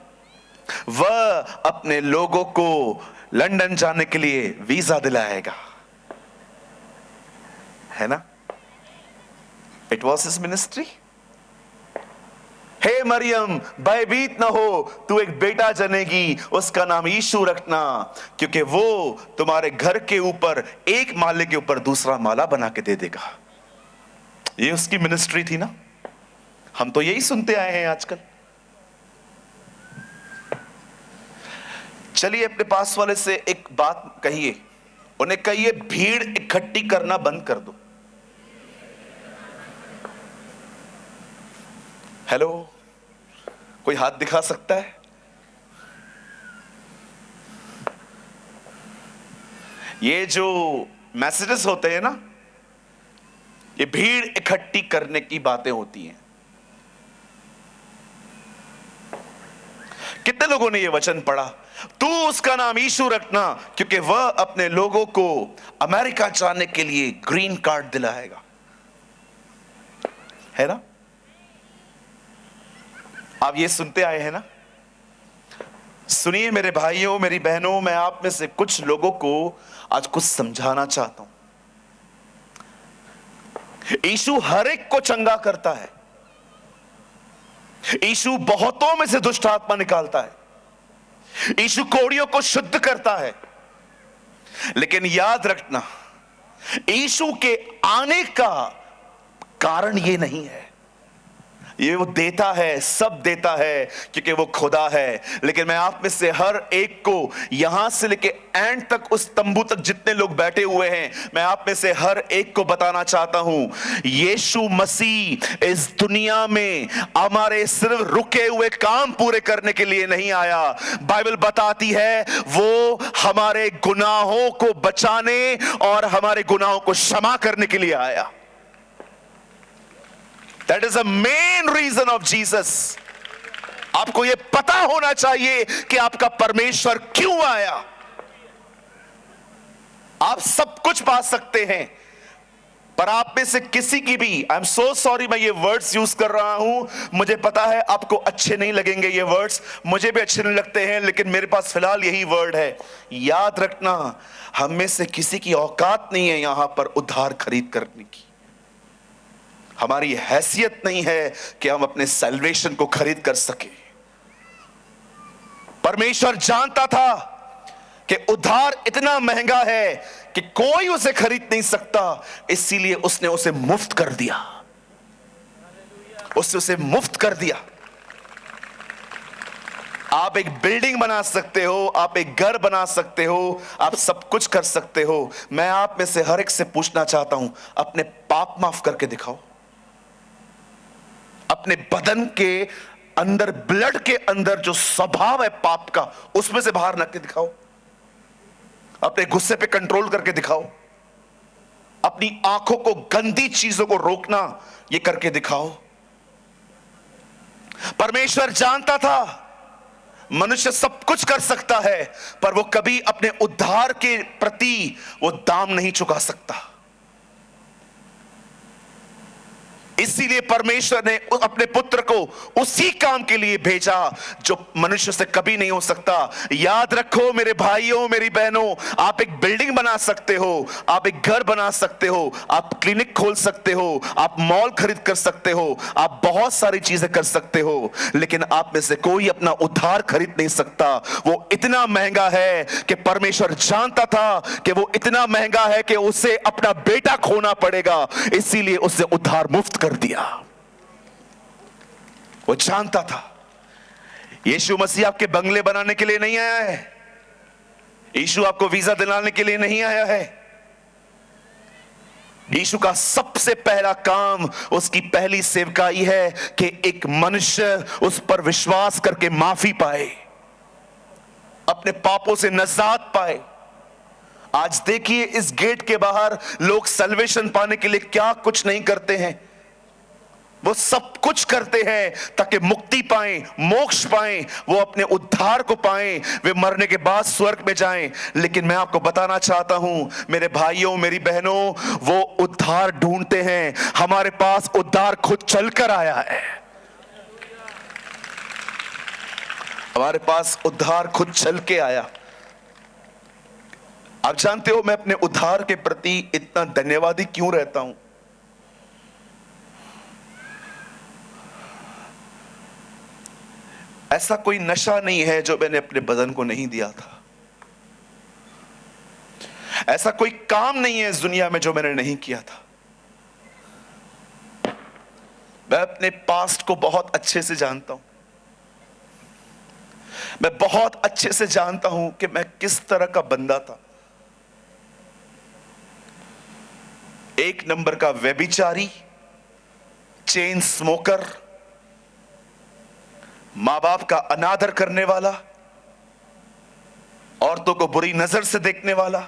वह अपने लोगों को लंदन जाने के लिए वीजा दिलाएगा। है ना? It was his ministry. हे मरियम भयभीत ना हो, तू एक बेटा जनेगी, उसका नाम यीशु रखना, क्योंकि वो तुम्हारे घर के ऊपर एक माले के ऊपर दूसरा माला बना के दे देगा। ये उसकी मिनिस्ट्री थी ना। हम तो यही सुनते आए हैं आजकल। चलिए अपने पास वाले से एक बात कहिए, उन्हें कहिए भीड़ इकट्ठी करना बंद कर दो। हेलो, कोई हाथ दिखा सकता है? ये जो मैसेजेस होते हैं ना, ये भीड़ इकट्ठी करने की बातें होती हैं। कितने लोगों ने ये वचन पढ़ा, तू उसका नाम यीशु रखना क्योंकि वह अपने लोगों को अमेरिका जाने के लिए ग्रीन कार्ड दिलाएगा। है ना? आप ये सुनते आए हैं ना। सुनिए मेरे भाइयों मेरी बहनों, मैं आप में से कुछ लोगों को आज कुछ समझाना चाहता हूं। यीशु हर एक को चंगा करता है। यीशु बहुतों में से दुष्ट आत्मा निकालता है। यीशु कोढ़ियों को शुद्ध करता है। लेकिन याद रखना, यीशु के आने का कारण ये नहीं है। ये वो देता है, सब देता है क्योंकि वो खुदा है। लेकिन मैं आप में से हर एक को यहां से लेके एंड तक, उस तंबू तक जितने लोग बैठे हुए हैं, मैं आप में से हर एक को बताना चाहता हूं, यीशु मसीह इस दुनिया में हमारे सिर्फ रुके हुए काम पूरे करने के लिए नहीं आया। बाइबल बताती है वो हमारे गुनाहों को बचाने और हमारे गुनाहों को क्षमा करने के लिए आया। That is the main reason of Jesus. आपको यह पता होना चाहिए कि आपका परमेश्वर क्यों आया। आप सब कुछ पा सकते हैं, पर आप में से किसी की भी, आई एम सो सॉरी मैं ये वर्ड्स यूज कर रहा हूं, मुझे पता है आपको अच्छे नहीं लगेंगे ये वर्ड्स, मुझे भी अच्छे नहीं लगते हैं, लेकिन मेरे पास फिलहाल यही वर्ड है। याद रखना, हम में से किसी की औकात नहीं है यहां पर उद्धार खरीद करने की। हमारी हैसियत नहीं है कि हम अपने सैल्वेशन को खरीद कर सके। परमेश्वर जानता था कि उद्धार इतना महंगा है कि कोई उसे खरीद नहीं सकता, इसीलिए उसने उसे मुफ्त कर दिया। उसने उसे मुफ्त कर दिया। आप एक बिल्डिंग बना सकते हो, आप एक घर बना सकते हो, आप सब कुछ कर सकते हो। मैं आप में से हर एक से पूछना चाहता हूं, अपने पाप माफ करके दिखाओ। अपने बदन के अंदर, ब्लड के अंदर जो स्वभाव है पाप का, उसमें से बाहर निकल के दिखाओ। अपने गुस्से पे कंट्रोल करके दिखाओ। अपनी आंखों को गंदी चीजों को रोकना, ये करके दिखाओ। परमेश्वर जानता था मनुष्य सब कुछ कर सकता है, पर वो कभी अपने उद्धार के प्रति वो दाम नहीं चुका सकता। इसीलिए परमेश्वर ने अपने पुत्र को उसी काम के लिए भेजा जो मनुष्य से कभी नहीं हो सकता। याद रखो मेरे भाइयों, मेरी बहनों, आप एक बिल्डिंग बना सकते हो, आप एक घर बना सकते हो, आप क्लिनिक खोल सकते हो, आप मॉल खरीद कर सकते हो, आप बहुत सारी चीजें कर सकते हो, लेकिन आप में से कोई अपना उद्धार खरीद नहीं सकता। वो इतना महंगा है कि परमेश्वर जानता था कि वो इतना महंगा है कि उसे अपना बेटा खोना पड़ेगा, इसीलिए उसे उद्धार मुफ्त कर दिया। वो जानता था। यीशु मसीह आपके बंगले बनाने के लिए नहीं आया है, यीशु आपको वीजा दिलाने के लिए नहीं आया है। यीशु का सबसे पहला काम, उसकी पहली सेवकाई है कि एक मनुष्य उस पर विश्वास करके माफी पाए, अपने पापों से नजात पाए। आज देखिए इस गेट के बाहर लोग सल्वेशन पाने के लिए क्या कुछ नहीं करते हैं, वो सब कुछ करते हैं ताकि मुक्ति पाएं, मोक्ष पाएं, वो अपने उद्धार को पाएं, वे मरने के बाद स्वर्ग में जाएं। लेकिन मैं आपको बताना चाहता हूं मेरे भाइयों, मेरी बहनों, वो उद्धार ढूंढते हैं। हमारे पास उद्धार खुद चलकर आया है, हमारे पास उद्धार खुद चल के आया। आप जानते हो मैं अपने उद्धार के प्रति इतना धन्यवादी क्यों रहता हूं? ऐसा कोई नशा नहीं है जो मैंने अपने बदन को नहीं दिया था, ऐसा कोई काम नहीं है इस दुनिया में जो मैंने नहीं किया था। मैं अपने पास्ट को बहुत अच्छे से जानता हूं, मैं बहुत अच्छे से जानता हूं कि मैं किस तरह का बंदा था। एक नंबर का व्यभिचारी, चेन स्मोकर, मां बाप का अनादर करने वाला, औरतों को बुरी नजर से देखने वाला,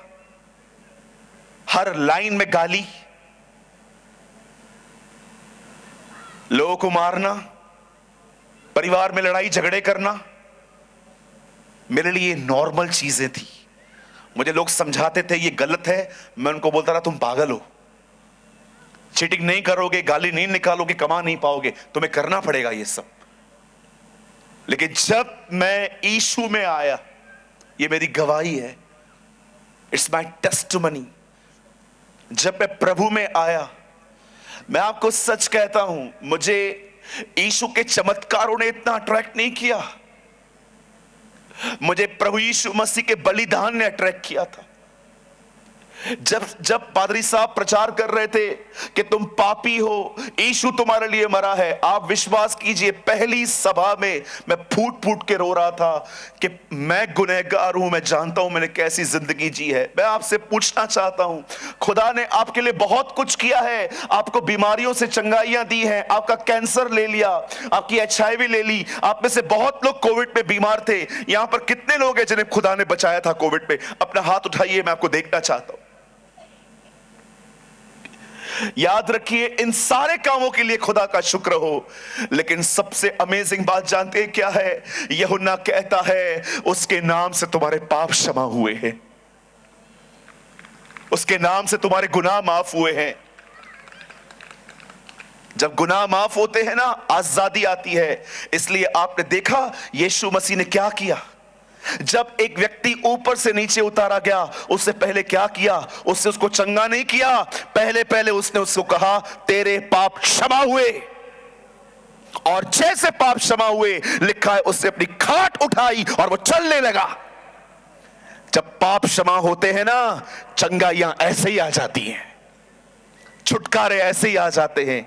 हर लाइन में गाली, लोगों को मारना, परिवार में लड़ाई झगड़े करना, मेरे लिए नॉर्मल चीजें थी। मुझे लोग समझाते थे ये गलत है, मैं उनको बोलता रहा तुम पागल हो, चीटिंग नहीं करोगे, गाली नहीं निकालोगे, कमा नहीं पाओगे, तुम्हें करना पड़ेगा ये सब। लेकिन जब मैं यीशु में आया, ये मेरी गवाही है, इट्स माय टेस्टिमनी, जब मैं प्रभु में आया, मैं आपको सच कहता हूं, मुझे यीशु के चमत्कारों ने इतना अट्रैक्ट नहीं किया, मुझे प्रभु यीशु मसीह के बलिदान ने अट्रैक्ट किया था। जब पादरी साहब प्रचार कर रहे थे कि तुम पापी हो, यीशु तुम्हारे लिए मरा है, आप विश्वास कीजिए पहली सभा में मैं फूट फूट के रो रहा था कि मैं गुनहगार हूं, मैं जानता हूं मैंने कैसी जिंदगी जी है। मैं आपसे पूछना चाहता हूं, खुदा ने आपके लिए बहुत कुछ किया है, आपको बीमारियों से चंगाइयां दी हैं, आपका कैंसर ले लिया, आपकी HIV ले ली, आप में से बहुत लोग कोविड में बीमार थे। यहां पर कितने लोग हैं जिन्हें खुदा ने बचाया था कोविड में? अपना हाथ उठाइए, मैं आपको देखना चाहता हूं। याद रखिए इन सारे कामों के लिए खुदा का शुक्र हो। लेकिन सबसे अमेजिंग बात जानते हैं क्या है? यूहन्ना कहता है उसके नाम से तुम्हारे पाप क्षमा हुए हैं, उसके नाम से तुम्हारे गुनाह माफ हुए हैं। जब गुनाह माफ होते हैं ना, आजादी आती है। इसलिए आपने देखा यीशु मसीह ने क्या किया, जब एक व्यक्ति ऊपर से नीचे उतारा गया, उससे पहले क्या किया? उससे उसको चंगा नहीं किया, पहले उसने उसको कहा तेरे पाप क्षमा हुए। और जैसे पाप क्षमा हुए, लिखा है उसने अपनी खाट उठाई और वो चलने लगा। जब पाप क्षमा होते हैं ना, चंगाइयां ऐसे ही आ जाती हैं, छुटकारे ऐसे ही आ जाते हैं।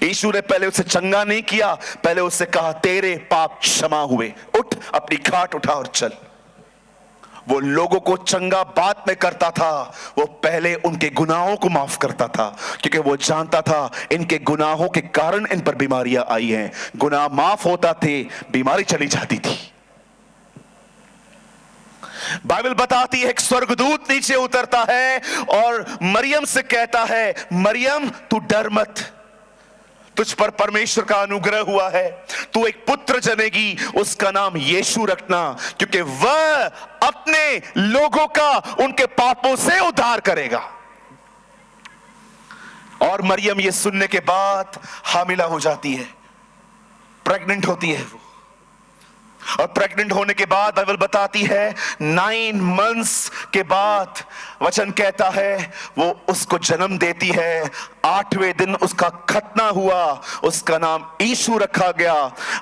यीशु ने पहले उसे चंगा नहीं किया, पहले उससे कहा तेरे पाप क्षमा हुए, उठ अपनी खाट उठा और चल। वो लोगों को चंगा बात में करता था, वो पहले उनके गुनाहों को माफ करता था, क्योंकि वो जानता था इनके गुनाहों के कारण इन पर बीमारियां आई हैं। गुनाह माफ होता थे, बीमारी चली जाती थी। बाइबल बताती है एक स्वर्गदूत नीचे उतरता है और मरियम से कहता है, मरियम तू डर मत, तुझ पर परमेश्वर का अनुग्रह हुआ है, तू एक पुत्र जनेगी, उसका नाम यीशु रखना, क्योंकि वह अपने लोगों का उनके पापों से उद्धार करेगा। और मरियम ये सुनने के बाद हामिला हो जाती है, प्रेग्नेंट होती है वो। और प्रेग्नेंट होने के बाद बाइबल बताती है 9 मंथ्स के बाद वचन कहता है वो उसको जन्म देती है। 8वें दिन उसका खतना हुआ, उसका नाम यीशु रखा गया।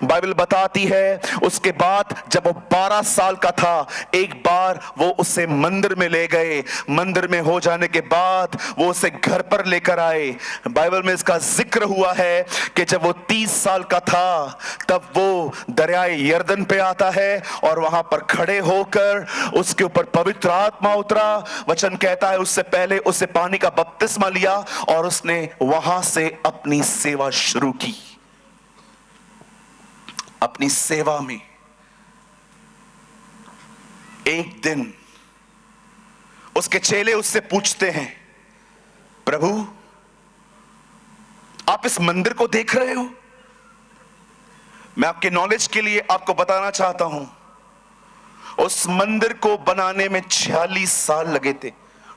बाइबल बताती है उसके बाद जब वो 12 साल का था, एक बार वो उसे मंदिर में ले गए। मंदिर में हो जाने के बाद वो उसे घर पर लेकर आए। बाइबल में इसका जिक्र हुआ है कि जब वो 30 साल का था तब वो दरियाए यरदन पे आता है और वहां पर खड़े होकर उसके ऊपर पवित्र आत्मा उतरा। वचन कहता है उससे पहले उससे पानी का बपतिस्मा लिया और उसने वहां से अपनी सेवा शुरू की। अपनी सेवा में एक दिन उसके चेले उससे पूछते हैं, प्रभु आप इस मंदिर को देख रहे हो? मैं आपके नॉलेज के लिए आपको बताना चाहता हूं, उस मंदिर को बनाने में 46 साल लगे थे,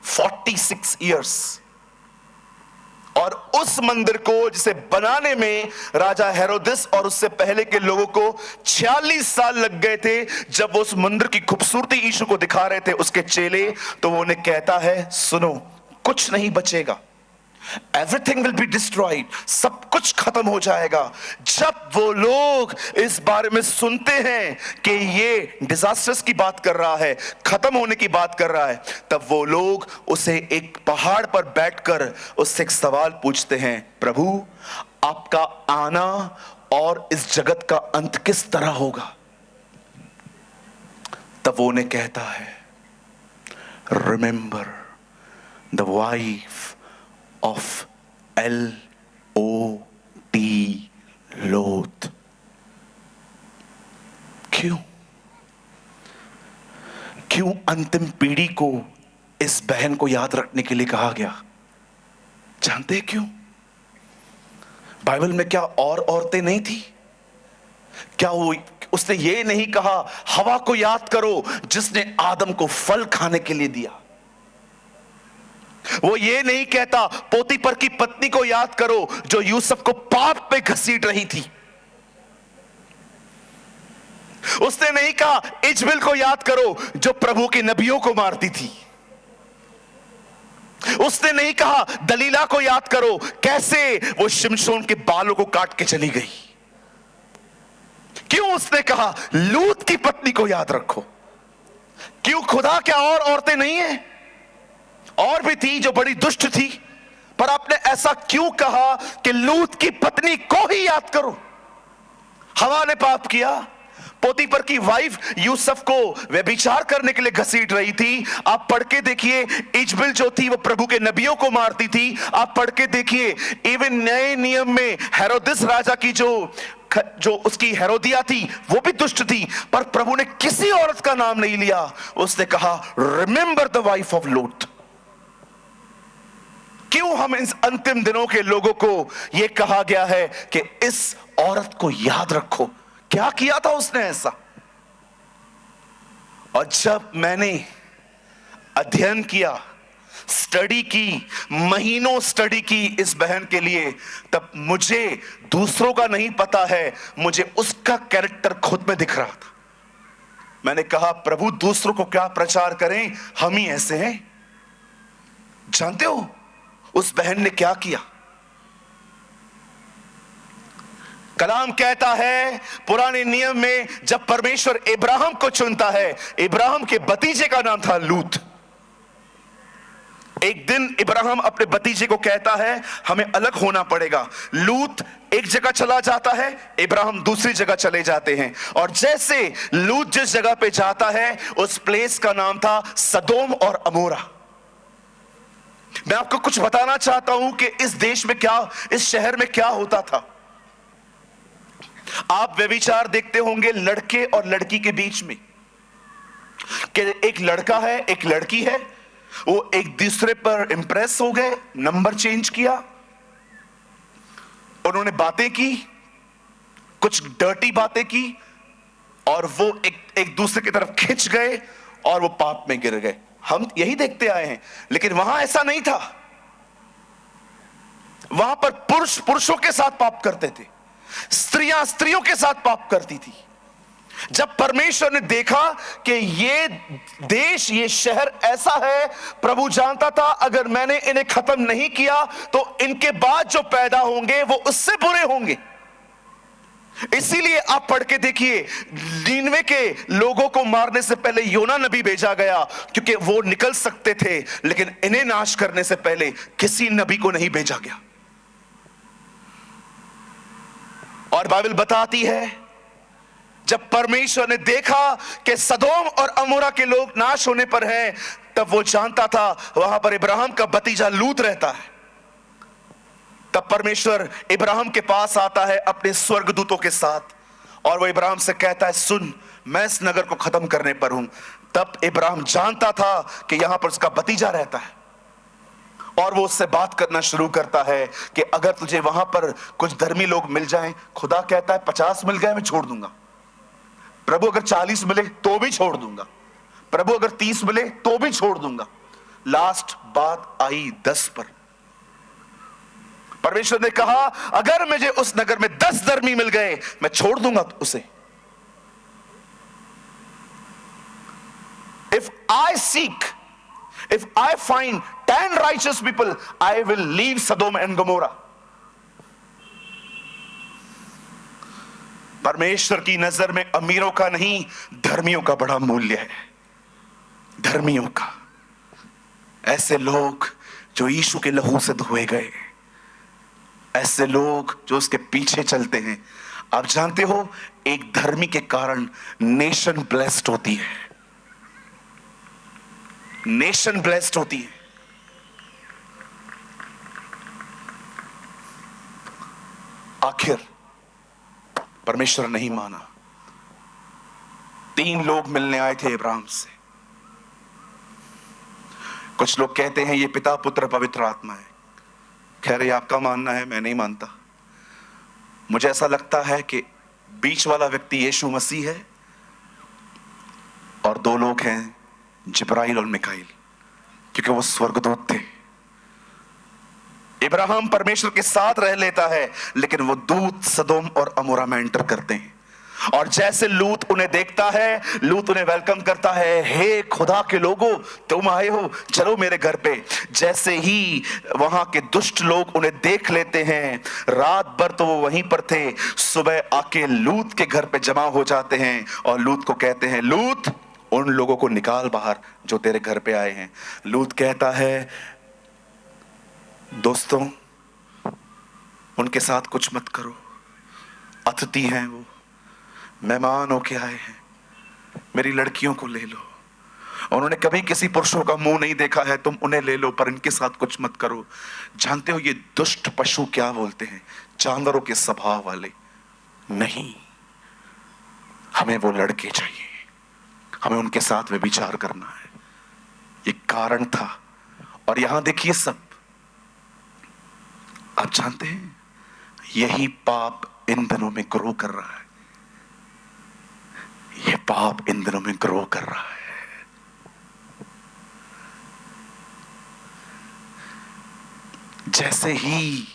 46 इयर्स। और उस मंदिर को जिसे बनाने में राजा हेरोदिस और उससे पहले के लोगों को 46 साल लग गए थे। जब वो उस मंदिर की खूबसूरती यीशु को दिखा रहे थे उसके चेले, तो वो उन्हें कहता है, सुनो, कुछ नहीं बचेगा, एवरीथिंग विल बी डिस्ट्रॉयड, सब कुछ खत्म हो जाएगा। जब वो लोग इस बारे में सुनते हैं कि ये डिजास्टर्स की बात कर रहा है, खत्म होने की बात कर रहा है, तब वो लोग उसे एक पहाड़ पर बैठकर उससे एक सवाल पूछते हैं, प्रभु आपका आना और इस जगत का अंत किस तरह होगा? तब वो उन्हें कहता है, remember the wife of L-O-T, लोथ। क्यों अंतिम पीढ़ी को इस बहन को याद रखने के लिए कहा गया? जानते हैं क्यों? बाइबल में क्या और औरतें नहीं थी? क्या वो उसने ये नहीं कहा हवा को याद करो जिसने आदम को फल खाने के लिए दिया? वो ये नहीं कहता पोतीफर की पत्नी को याद करो जो यूसुफ को पाप पे घसीट रही थी? उसने नहीं कहा इजबेल को याद करो जो प्रभु के नबियों को मारती थी? उसने नहीं कहा दलीला को याद करो कैसे वो शिमशोन के बालों को काट के चली गई? क्यों उसने कहा लूत की पत्नी को याद रखो? क्यों? खुदा क्या और औरतें नहीं है? और भी थी जो बड़ी दुष्ट थी, पर आपने ऐसा क्यों कहा कि लूत की पत्नी को ही याद करो? हवा ने पाप किया, पोतीफर की वाइफ यूसुफ को व्यभिचार करने के लिए घसीट रही थी। आप पढ़ के देखिए, इजबेल जो थी वो प्रभु के नबियों को मारती थी। आप पढ़ के देखिए, इवन नए नियम में हेरोदिस राजा की जो उसकी हेरोदिया थी वो भी दुष्ट थी, पर प्रभु ने किसी औरत का नाम नहीं लिया। उसने कहा रिमेंबर द वाइफ ऑफ लूत। क्यों हम इन अंतिम दिनों के लोगों को यह कहा गया है कि इस औरत को याद रखो? क्या किया था उसने ऐसा? और जब मैंने अध्ययन किया, स्टडी की, महीनों स्टडी की इस बहन के लिए, तब मुझे दूसरों का नहीं पता है, मुझे उसका कैरेक्टर खुद में दिख रहा था। मैंने कहा प्रभु दूसरों को क्या प्रचार करें, हम ही ऐसे हैं। जानते हो उस बहन ने क्या किया? कलाम कहता है पुराने नियम में जब परमेश्वर इब्राहिम को चुनता है, इब्राहिम के भतीजे का नाम था लूत। एक दिन इब्राहिम अपने भतीजे को कहता है हमें अलग होना पड़ेगा। लूत एक जगह चला जाता है, इब्राहिम दूसरी जगह चले जाते हैं। और जैसे लूत जिस जगह पे जाता है उस प्लेस का नाम था सदोम और अमोरा। मैं आपको कुछ बताना चाहता हूं कि इस देश में क्या, इस शहर में क्या होता था। आप व्यभिचार देखते होंगे लड़के और लड़की के बीच में, कि एक लड़का है एक लड़की है, वो एक दूसरे पर इंप्रेस हो गए, नंबर चेंज किया, उन्होंने बातें की, कुछ डर्टी बातें की, और वो एक दूसरे की तरफ खिंच गए और वो पाप में गिर गए। हम यही देखते आए हैं, लेकिन वहां ऐसा नहीं था। वहां पर पुरुष पुरुषों के साथ पाप करते थे, स्त्रियां स्त्रियों के साथ पाप करती थी। जब परमेश्वर ने देखा कि ये देश, ये शहर ऐसा है, प्रभु जानता था अगर मैंने इन्हें खत्म नहीं किया तो इनके बाद जो पैदा होंगे वो उससे बुरे होंगे। इसीलिए आप पढ़ के देखिए, नीनवे के लोगों को मारने से पहले योना नबी भेजा गया, क्योंकि वो निकल सकते थे, लेकिन इन्हें नाश करने से पहले किसी नबी को नहीं भेजा गया। और बाइबल बताती है जब परमेश्वर ने देखा कि सदोम और अमोरा के लोग नाश होने पर हैं, तब वो जानता था वहां पर इब्राहिम का भतीजा लूत रहता है। तब परमेश्वर इब्राहिम के पास आता है अपने स्वर्गदूतों के साथ, और वो इब्राहिम से कहता है, सुन, मैं इस नगर को खत्म करने पर हूं। तब इब्राहिम जानता था कि यहां पर उसका भतीजा रहता है, और वो उससे बात करना शुरू करता है कि अगर तुझे वहां पर कुछ धर्मी लोग मिल जाएं, खुदा कहता है 50 मिल गए मैं छोड़ दूंगा, प्रभु अगर 40 मिले तो भी छोड़ दूंगा, प्रभु अगर 30 मिले तो भी छोड़ दूंगा। लास्ट बात आई 10 पर। परमेश्वर ने कहा अगर मुझे उस नगर में 10 धर्मी मिल गए मैं छोड़ दूंगा उसे। If I find 10 righteous people, I will leave Sodom and Gomorrah. परमेश्वर की नजर में अमीरों का नहीं, धर्मियों का बड़ा मूल्य है। धर्मियों का, ऐसे लोग जो यीशु के लहू से धोए गए, ऐसे लोग जो उसके पीछे चलते हैं। आप जानते हो, एक धर्मी के कारण नेशन ब्लेस्ड होती है, नेशन ब्लेस्ड होती है। आखिर परमेश्वर नहीं माना। 3 लोग मिलने आए थे इब्राहिम से। कुछ लोग कहते हैं ये पिता, पुत्र, पवित्र आत्मा है। खैर, ये आपका मानना है, मैं नहीं मानता। मुझे ऐसा लगता है कि बीच वाला व्यक्ति यीशु मसीह है, और 2 लोग हैं, जिब्राइल और मिकाइल, क्योंकि वो स्वर्गदूत थे। इब्राहिम परमेश्वर के साथ रह लेता है, लेकिन वो दूत सदोम और अमोरा में एंटर करते हैं, और जैसे लूत उन्हें देखता है, लूत उन्हें वेलकम करता है, हे खुदा के लोगों, तुम आए हो, चलो मेरे घर पे। जैसे ही वहां के दुष्ट लोग उन्हें देख लेते हैं, रात भर तो वो वहीं पर थे, सुबह आके लूत के घर पे जमा हो जाते हैं, और लूत को कहते हैं, लूत उन लोगों को निकाल बाहर जो तेरे घर पे आए हैं। लूत कहता है, दोस्तों उनके साथ कुछ मत करो, अतिथि हैं वो, मेहमान होके आए हैं, मेरी लड़कियों को ले लो। उन्होंने कभी किसी पुरुषों का मुंह नहीं देखा है, तुम उन्हें ले लो, पर इनके साथ कुछ मत करो। जानते हो ये दुष्ट पशु क्या बोलते हैं? जानवरों के स्वभाव वाले नहीं, हमें वो लड़के चाहिए, हमें उनके साथ व्यभिचार करना है। ये कारण था। और यहां देखिए सब, आप जानते हैं यही पाप इन दिनों में ग्रो कर रहा है, ये पाप इन दिनों में ग्रो कर रहा है। जैसे ही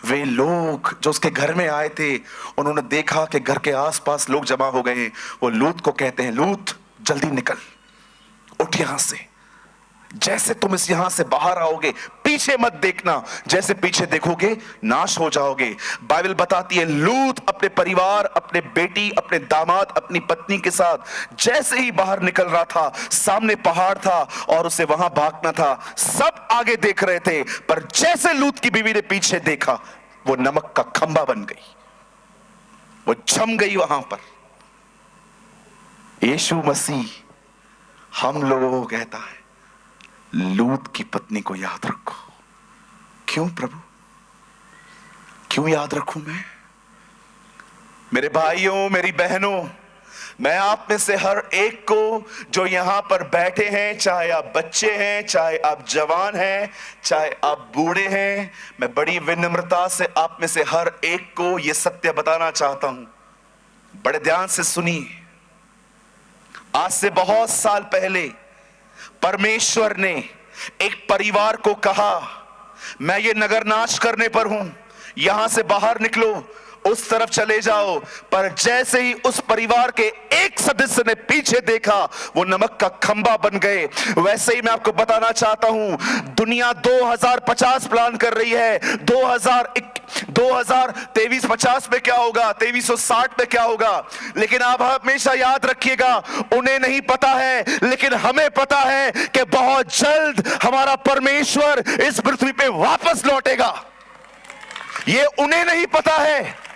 वे लोग जो उसके घर में आए थे, उन्होंने देखा कि घर के आसपास लोग जमा हो गए हैं, वो लूत को कहते हैं, लूत जल्दी निकल, उठ यहां से, जैसे तुम इस यहां से बाहर आओगे पीछे मत देखना, जैसे पीछे देखोगे नाश हो जाओगे। बाइबल बताती है लूत अपने परिवार, अपने बेटी, अपने दामाद, अपनी पत्नी के साथ जैसे ही बाहर निकल रहा था, सामने पहाड़ था और उसे वहां भागना था। सब आगे देख रहे थे, पर जैसे लूत की बीवी ने पीछे देखा, वो नमक का खंबा बन गई, वो जम गई वहां पर। यीशु मसीह हम लोगों को कहता है, लूत की पत्नी को याद रखो। क्यों प्रभु, क्यों याद रखूं मैं? मेरे भाइयों, मेरी बहनों, मैं आप में से हर एक को जो यहां पर बैठे हैं, चाहे आप बच्चे हैं, चाहे आप जवान हैं, चाहे आप बूढ़े हैं, मैं बड़ी विनम्रता से आप में से हर एक को यह सत्य बताना चाहता हूं। बड़े ध्यान से सुनिए। आज से बहुत साल पहले परमेश्वर ने एक परिवार को कहा मैं ये नगर नाश करने पर हूं, यहां से बाहर निकलो, उस तरफ चले जाओ। पर जैसे ही उस परिवार के एक सदस्य ने पीछे देखा, वो नमक का खंबा बन गए। वैसे ही मैं आपको बताना चाहता हूं, दुनिया 2050 प्लान कर रही है। 2023-50 में क्या होगा, 2360 में क्या होगा, लेकिन आप हमेशा याद रखिएगा, उन्हें नहीं पता है, लेकिन हमें पता है कि बहुत जल्द हमारा परमेश्वर इस पृथ्वी पे वापस लौटेगा। ये उन्हें नहीं पता है,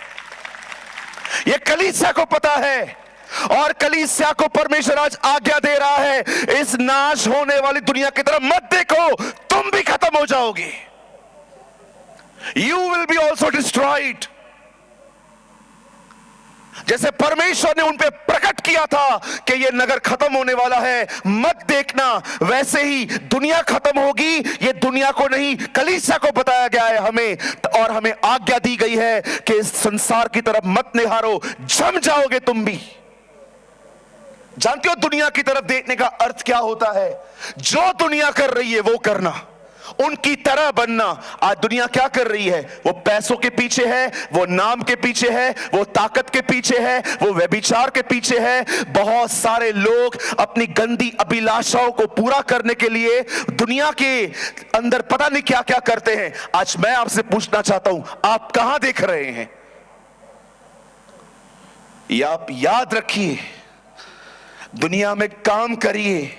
ये कलीसिया को पता है। और कलीसिया को परमेश्वर आज आज्ञा दे रहा है, इस नाश होने वाली दुनिया की तरफ मत देखो, तुम भी खत्म हो जाओगे। You will be also destroyed। जैसे परमेश्वर ने उन पे प्रकट किया था कि ये नगर खत्म होने वाला है, मत देखना, वैसे ही दुनिया खत्म होगी। ये दुनिया को नहीं, कलीसिया को बताया गया है हमें, और हमें आज्ञा दी गई है कि इस संसार की तरफ मत निहारो, जम जाओगे तुम भी। जानते हो दुनिया की तरफ देखने का अर्थ क्या होता है? जो दुनिया कर रही है वो करना, उनकी तरह बनना। आज दुनिया क्या कर रही है? वो पैसों के पीछे है, वो नाम के पीछे है, वो ताकत के पीछे है, वो व्यभिचार के पीछे है। बहुत सारे लोग अपनी गंदी अभिलाषाओं को पूरा करने के लिए दुनिया के अंदर पता नहीं क्या क्या करते हैं। आज मैं आपसे पूछना चाहता हूं, आप कहां देख रहे हैं? या आप याद रखिए, दुनिया में काम करिए,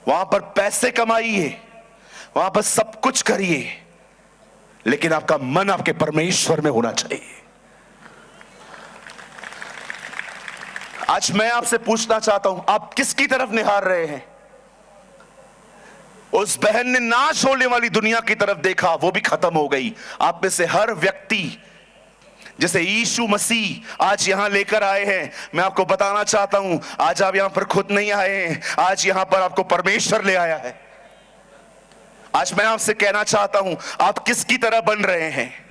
वहां पर पैसे कमाइए, वहां पर सब कुछ करिए, लेकिन आपका मन आपके परमेश्वर में होना चाहिए। आज मैं आपसे पूछना चाहता हूं, आप किसकी तरफ निहार रहे हैं? उस बहन ने नाश होने वाली दुनिया की तरफ देखा, वो भी खत्म हो गई। आप में से हर व्यक्ति जैसे यीशु मसीह आज यहां लेकर आए हैं, मैं आपको बताना चाहता हूं, आज आप यहां पर खुद नहीं आए हैं, आज यहां पर आपको परमेश्वर ले आया है। आज मैं आपसे कहना चाहता हूं, आप किसकी तरह बन रहे हैं?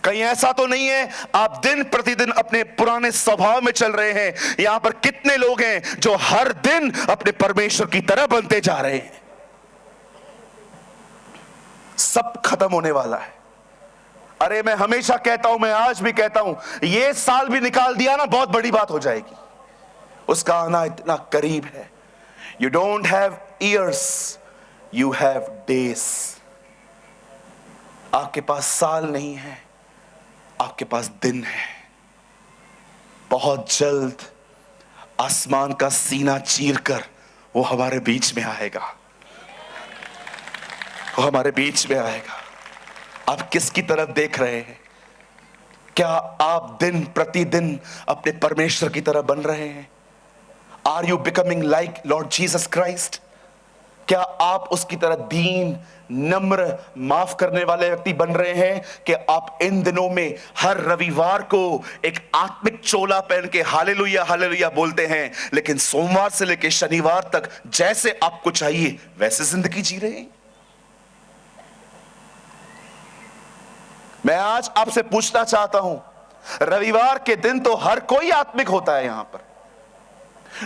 कहीं ऐसा तो नहीं है आप दिन प्रतिदिन अपने पुराने स्वभाव में चल रहे हैं? यहां पर कितने लोग हैं जो हर दिन अपने परमेश्वर की तरह बनते जा रहे हैं? सब खत्म होने वाला है। अरे मैं हमेशा कहता हूं, मैं आज भी कहता हूं, ये साल भी निकाल दिया ना, बहुत बड़ी बात हो जाएगी। उसका आना इतना करीब है। You don't have years, you have days. आपके पास साल नहीं है, आपके पास दिन है। बहुत जल्द आसमान का सीना चीरकर वो हमारे बीच में आएगा, वो हमारे बीच में आएगा। आप किसकी तरफ देख रहे हैं? क्या आप दिन प्रतिदिन अपने परमेश्वर की तरह बन रहे हैं? Are you becoming like Lord Jesus Christ? क्या आप उसकी तरह दीन, नम्र, माफ करने वाले व्यक्ति बन रहे हैं? कि आप इन दिनों में हर रविवार को एक आत्मिक चोला पहन के हालेलुया हालेलुया बोलते हैं, लेकिन सोमवार से लेकर शनिवार तक जैसे आपको चाहिए वैसे जिंदगी जी रहे हैं? मैं आज आपसे पूछना चाहता हूं, रविवार के दिन तो हर कोई आत्मिक होता है। यहां पर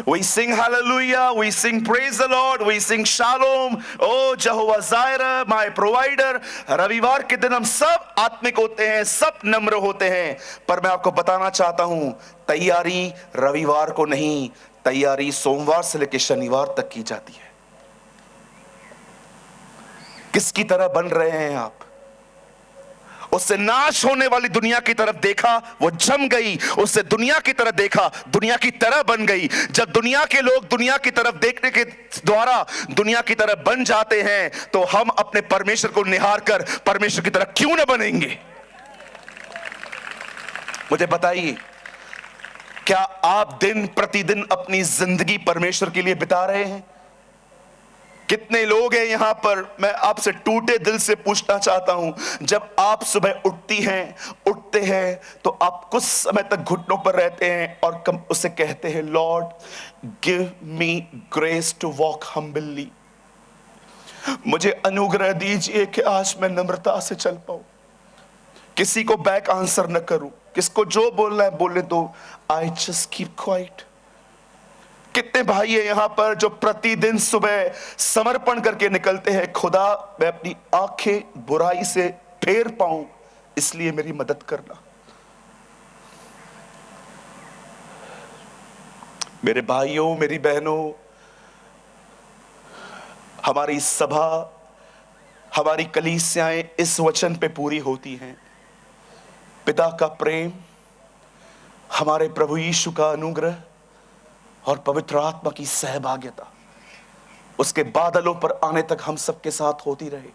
we sing hallelujah, we sing praise the Lord, we sing shalom, oh Jehovah Jireh, my provider। रविवार के दिन हम सब आत्मिक होते हैं, सब नम्र होते हैं। पर मैं आपको बताना चाहता हूं, तैयारी रविवार को नहीं, तैयारी सोमवार से लेकर शनिवार तक की जाती है। किसकी तरह बन रहे हैं आप? उससे नाश होने वाली दुनिया की तरफ देखा, वो जम गई। उससे दुनिया की तरफ देखा, दुनिया की तरह बन गई। जब दुनिया के लोग दुनिया की तरफ देखने के द्वारा दुनिया की तरफ बन जाते हैं, तो हम अपने परमेश्वर को निहार कर परमेश्वर की तरह क्यों न बनेंगे? मुझे बताइए, क्या आप दिन प्रतिदिन अपनी जिंदगी परमेश्वर के लिए बिता रहे हैं? कितने लोग हैं यहां पर? मैं आपसे टूटे दिल से पूछना चाहता हूं, जब आप सुबह उठते हैं तो आप कुछ समय तक घुटनों पर रहते हैं और उसे कहते हैं, Lord give me grace to walk humbly. मुझे अनुग्रह दीजिए कि आज मैं नम्रता से चल पाऊं, किसी को बैक आंसर न करूं, किसको जो बोलना है बोलने दो, आई जस्ट कीप क्वाइट। कितने भाई है यहां पर जो प्रतिदिन सुबह समर्पण करके निकलते हैं, खुदा मैं अपनी आंखें बुराई से फेर पाऊं इसलिए मेरी मदद करना। मेरे भाइयों, मेरी बहनों, हमारी सभा, हमारी कलीसियाएं इस वचन पे पूरी होती हैं। पिता का प्रेम, हमारे प्रभु यीशु का अनुग्रह और पवित्र आत्मा की सहभागिता उसके बादलों पर आने तक हम सबके साथ होती रहे।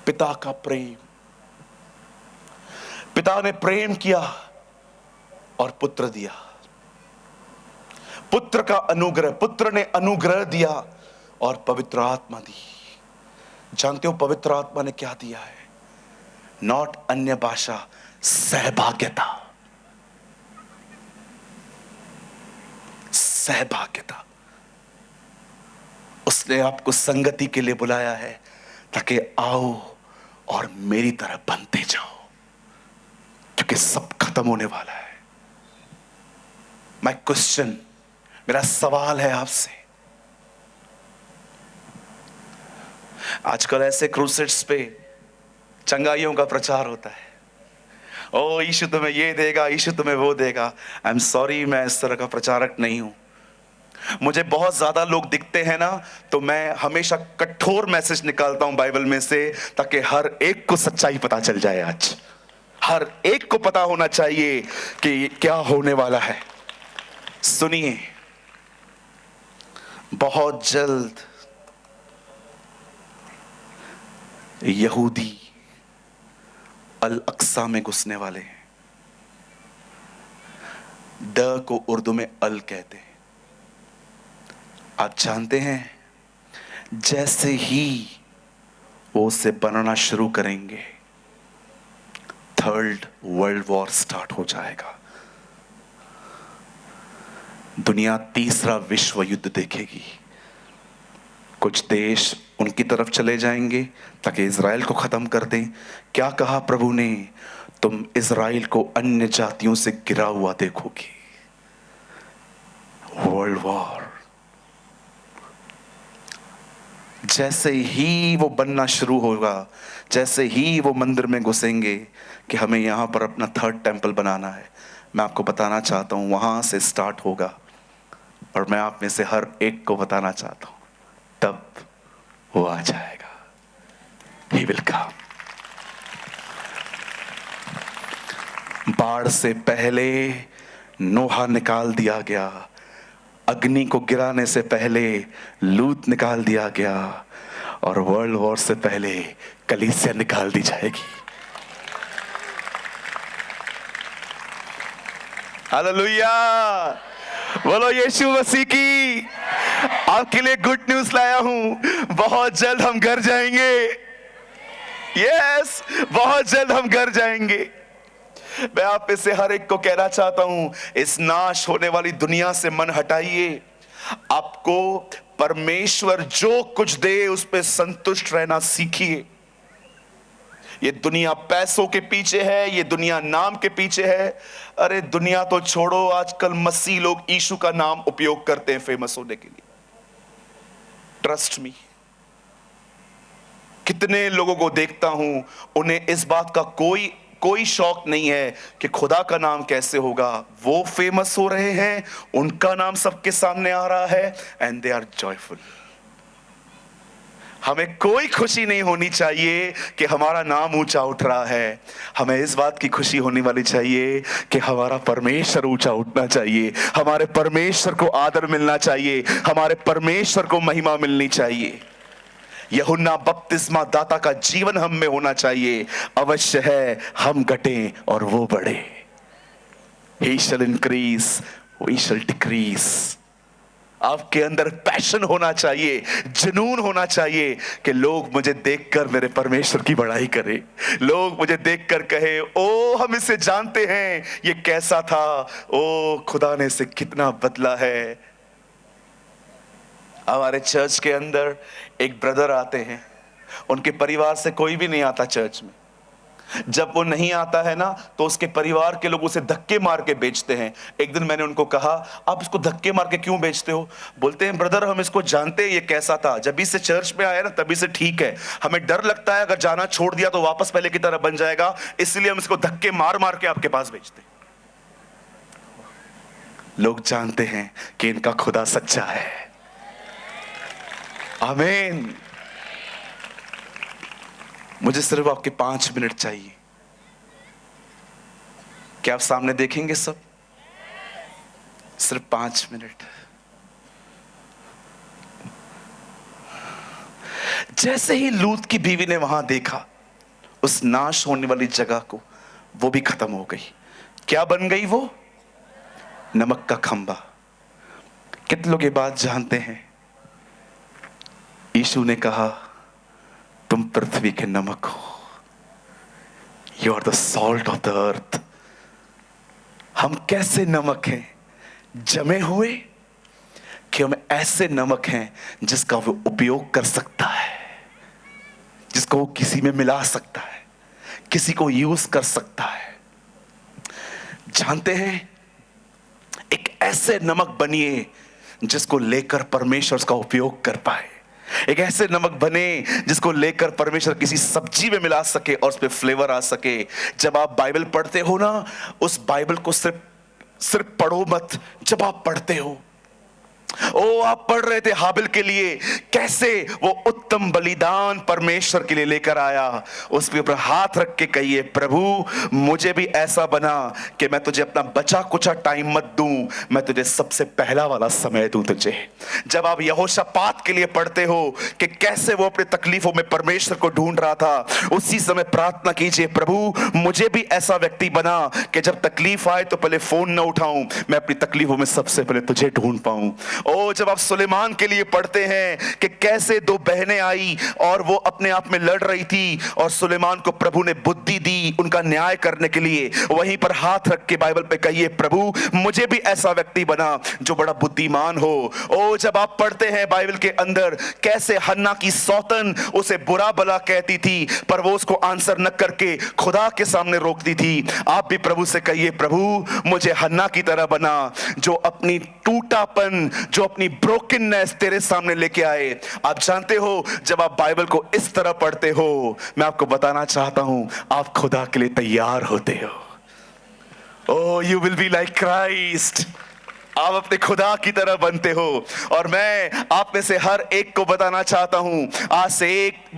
पिता का प्रेम, पिता ने प्रेम किया और पुत्र दिया। पुत्र का अनुग्रह, पुत्र ने अनुग्रह दिया और पवित्र आत्मा दी। जानते हो पवित्र आत्मा ने क्या दिया है? नॉट अन्य भाषा, सहभाग्यता। सहभाग्यता। उसने आपको संगति के लिए बुलाया है ताकि आओ और मेरी तरह बनते जाओ, क्योंकि सब खत्म होने वाला है। माय क्वेश्चन, मेरा सवाल है आपसे, आजकल ऐसे क्रूसेड्स पे चंगाइयों का प्रचार होता है। ओ यीशु तुम्हें ये देगा, यीशु तुम्हें वो देगा। आई एम सॉरी, मैं इस तरह का प्रचारक नहीं हूं। मुझे बहुत ज्यादा लोग दिखते हैं ना, तो मैं हमेशा कठोर मैसेज निकालता हूं बाइबल में से, ताकि हर एक को सच्चाई पता चल जाए। आज हर एक को पता होना चाहिए कि क्या होने वाला है। सुनिए, बहुत जल्द यहूदी अल अक्सा में घुसने वाले हैं। द को उर्दू में अल कहते हैं। आप जानते हैं, जैसे ही वो उसे बनाना शुरू करेंगे, थर्ड वर्ल्ड वॉर स्टार्ट हो जाएगा। दुनिया तीसरा विश्व युद्ध देखेगी। कुछ देश उनकी तरफ चले जाएंगे ताकि इज़राइल को खत्म कर दें। क्या कहा प्रभु ने? तुम इज़राइल को अन्य जातियों से गिरा हुआ देखोगे। World war. जैसे ही वो बनना शुरू होगा, जैसे ही वो मंदिर में घुसेंगे कि हमें यहां पर अपना थर्ड टेंपल बनाना है, मैं आपको बताना चाहता हूं वहां से स्टार्ट होगा। और मैं आप में से हर एक को बताना चाहता हूं, तब वो आ जाएगा। He will come। बाढ़ से पहले नोहा निकाल दिया गया, अग्नि को गिराने से पहले लूत निकाल दिया गया, और वर्ल्ड वॉर से पहले कलीसिया निकाल दी जाएगी। हालेलुया, बोलो यीशु मसीह की। आपके लिए गुड न्यूज लाया हूं, बहुत जल्द हम घर जाएंगे। यस, बहुत जल्द हम घर जाएंगे। मैं आप में से हर एक को कहना चाहता हूं, इस नाश होने वाली दुनिया से मन हटाइए। आपको परमेश्वर जो कुछ दे उस पे संतुष्ट रहना सीखिए। ये दुनिया पैसों के पीछे है, ये दुनिया नाम के पीछे है। अरे दुनिया तो छोड़ो, आजकल मसीह लोग यीशु का नाम उपयोग करते हैं फेमस होने के लिए। ट्रस्ट मी, कितने लोगों को देखता हूं, उन्हें इस बात का कोई शौक नहीं है कि खुदा का नाम कैसे होगा। वो फेमस हो रहे हैं, उनका नाम सबके सामने आ रहा है, एंड दे आर जॉयफुल। हमें कोई खुशी नहीं होनी चाहिए कि हमारा नाम ऊंचा उठ रहा है। हमें इस बात की खुशी होनी वाली चाहिए कि हमारा परमेश्वर ऊंचा उठना चाहिए, हमारे परमेश्वर को आदर मिलना चाहिए, हमारे परमेश्वर को महिमा मिलनी चाहिए। यूहन्ना बपतिस्मा दाता का जीवन हम में होना चाहिए। अवश्य है हम घटें और वो बढ़े। He shall increase, we shall decrease। आपके अंदर पैशन होना चाहिए, जुनून होना चाहिए कि लोग मुझे देखकर मेरे परमेश्वर की बड़ाई करें। लोग मुझे देखकर कहे, ओ हम इसे जानते हैं, ये कैसा था, ओ खुदा ने इसे कितना बदला है। हमारे चर्च के अंदर एक ब्रदर आते हैं, उनके परिवार से कोई भी नहीं आता चर्च में। जब वो नहीं आता है ना तो उसके परिवार के लोग उसे धक्के मार के बेचते हैं। एक दिन मैंने उनको कहा, आप इसको धक्के मार के क्यों बेचते हो? बोलते हैं, ब्रदर हम इसको जानते हैं ये कैसा था, जब भी से चर्च में आया ना तभी से ठीक है, हमें डर लगता है अगर जाना छोड़ दिया तो वापस पहले की तरह बन जाएगा, इसलिए हम इसको धक्के मार मार के आपके पास बेचते हैं। लोग जानते हैं कि इनका खुदा सच्चा है। आमीन। मुझे सिर्फ आपके 5 मिनट चाहिए। क्या आप सामने देखेंगे सब? सिर्फ 5 मिनट। जैसे ही लूत की बीवी ने वहां देखा उस नाश होने वाली जगह को, वो भी खत्म हो गई। क्या बन गई वो? नमक का खंबा। कितने लोग ये बात जानते हैं? यीशु ने कहा, तुम पृथ्वी के नमक हो, you are the salt of the earth. हम कैसे नमक हैं? जमे हुए, कि हम ऐसे नमक हैं जिसका वो उपयोग कर सकता है, जिसको वो किसी में मिला सकता है, किसी को यूज कर सकता है। जानते हैं, एक ऐसे नमक बनिए जिसको लेकर परमेश्वर उसका उपयोग कर पाए। एक ऐसे नमक बने जिसको लेकर परमेश्वर किसी सब्जी में मिला सके और उस पे फ्लेवर आ सके। जब आप बाइबल पढ़ते हो ना, उस बाइबल को सिर्फ पढ़ो मत। जब आप पढ़ते हो, ओ आप पढ़ रहे थे हाबिल के लिए, कैसे वो उत्तम बलिदान परमेश्वर के लिए लेकर आया। उसके ऊपर हाथ रख के कहिए, प्रभु मुझे भी ऐसा बना कि मैं तुझे अपना बचा कुचा टाइम मत दूं, मैं तुझे सबसे पहला वाला समय दूं तुझे। जब आप यहोशापात के लिए पढ़ते हो कि कैसे वो अपने तकलीफों में परमेश्वर को ढूंढ रहा था, उसी समय प्रार्थना कीजिए, प्रभु मुझे भी ऐसा व्यक्ति बना कि जब तकलीफ आए तो पहले फोन न उठाऊं, मैं अपनी तकलीफों में सबसे पहले तुझे ढूंढ पाऊं। ओ जब आप सुलेमान के लिए पढ़ते हैं कि कैसे 2 बहनें आई और वो अपने आप में लड़ रही थी और सुलेमान को प्रभु ने बुद्धि दी उनका न्याय करने के लिए, वहीं पर हाथ रख के बाइबल पे कहिए, प्रभु मुझे भी ऐसा व्यक्ति बना जो बड़ा बुद्धिमान हो। ओ जब आप पढ़ते हैं बाइबल के अंदर कैसे हन्ना की सौतन उसे बुरा भला कहती थी, पर वो उसको आंसर न करके खुदा के सामने रोकती थी। आप भी प्रभु से कहिए, प्रभु मुझे हन्ना की तरह बना, जो अपनी टूटापन, जो अपनी ब्रोकननेस तेरे सामने लेके आए। आप जानते हो, जब आप बाइबल को इस तरह पढ़ते हो, मैं आपको बताना चाहता हूं, आप खुदा के लिए तैयार होते हो। Oh you will be like Christ. आप अपने खुदा की तरह बनते हो। और मैं आप में से हर एक को बताना चाहता हूं, आज से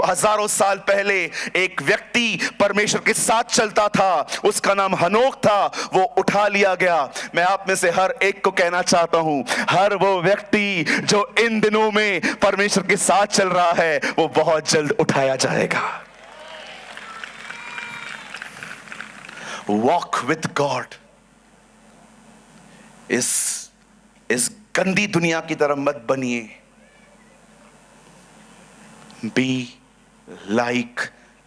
1000 साल पहले एक व्यक्ति परमेश्वर के साथ चलता था, उसका नाम हनोक था, वो उठा लिया गया। मैं आप में से हर एक को कहना चाहता हूं, हर वो व्यक्ति जो इन दिनों में परमेश्वर के साथ चल रहा है, वो बहुत जल्द उठाया जाएगा। Walk with God. इस गंदी दुनिया की तरह मत बनिए। Be like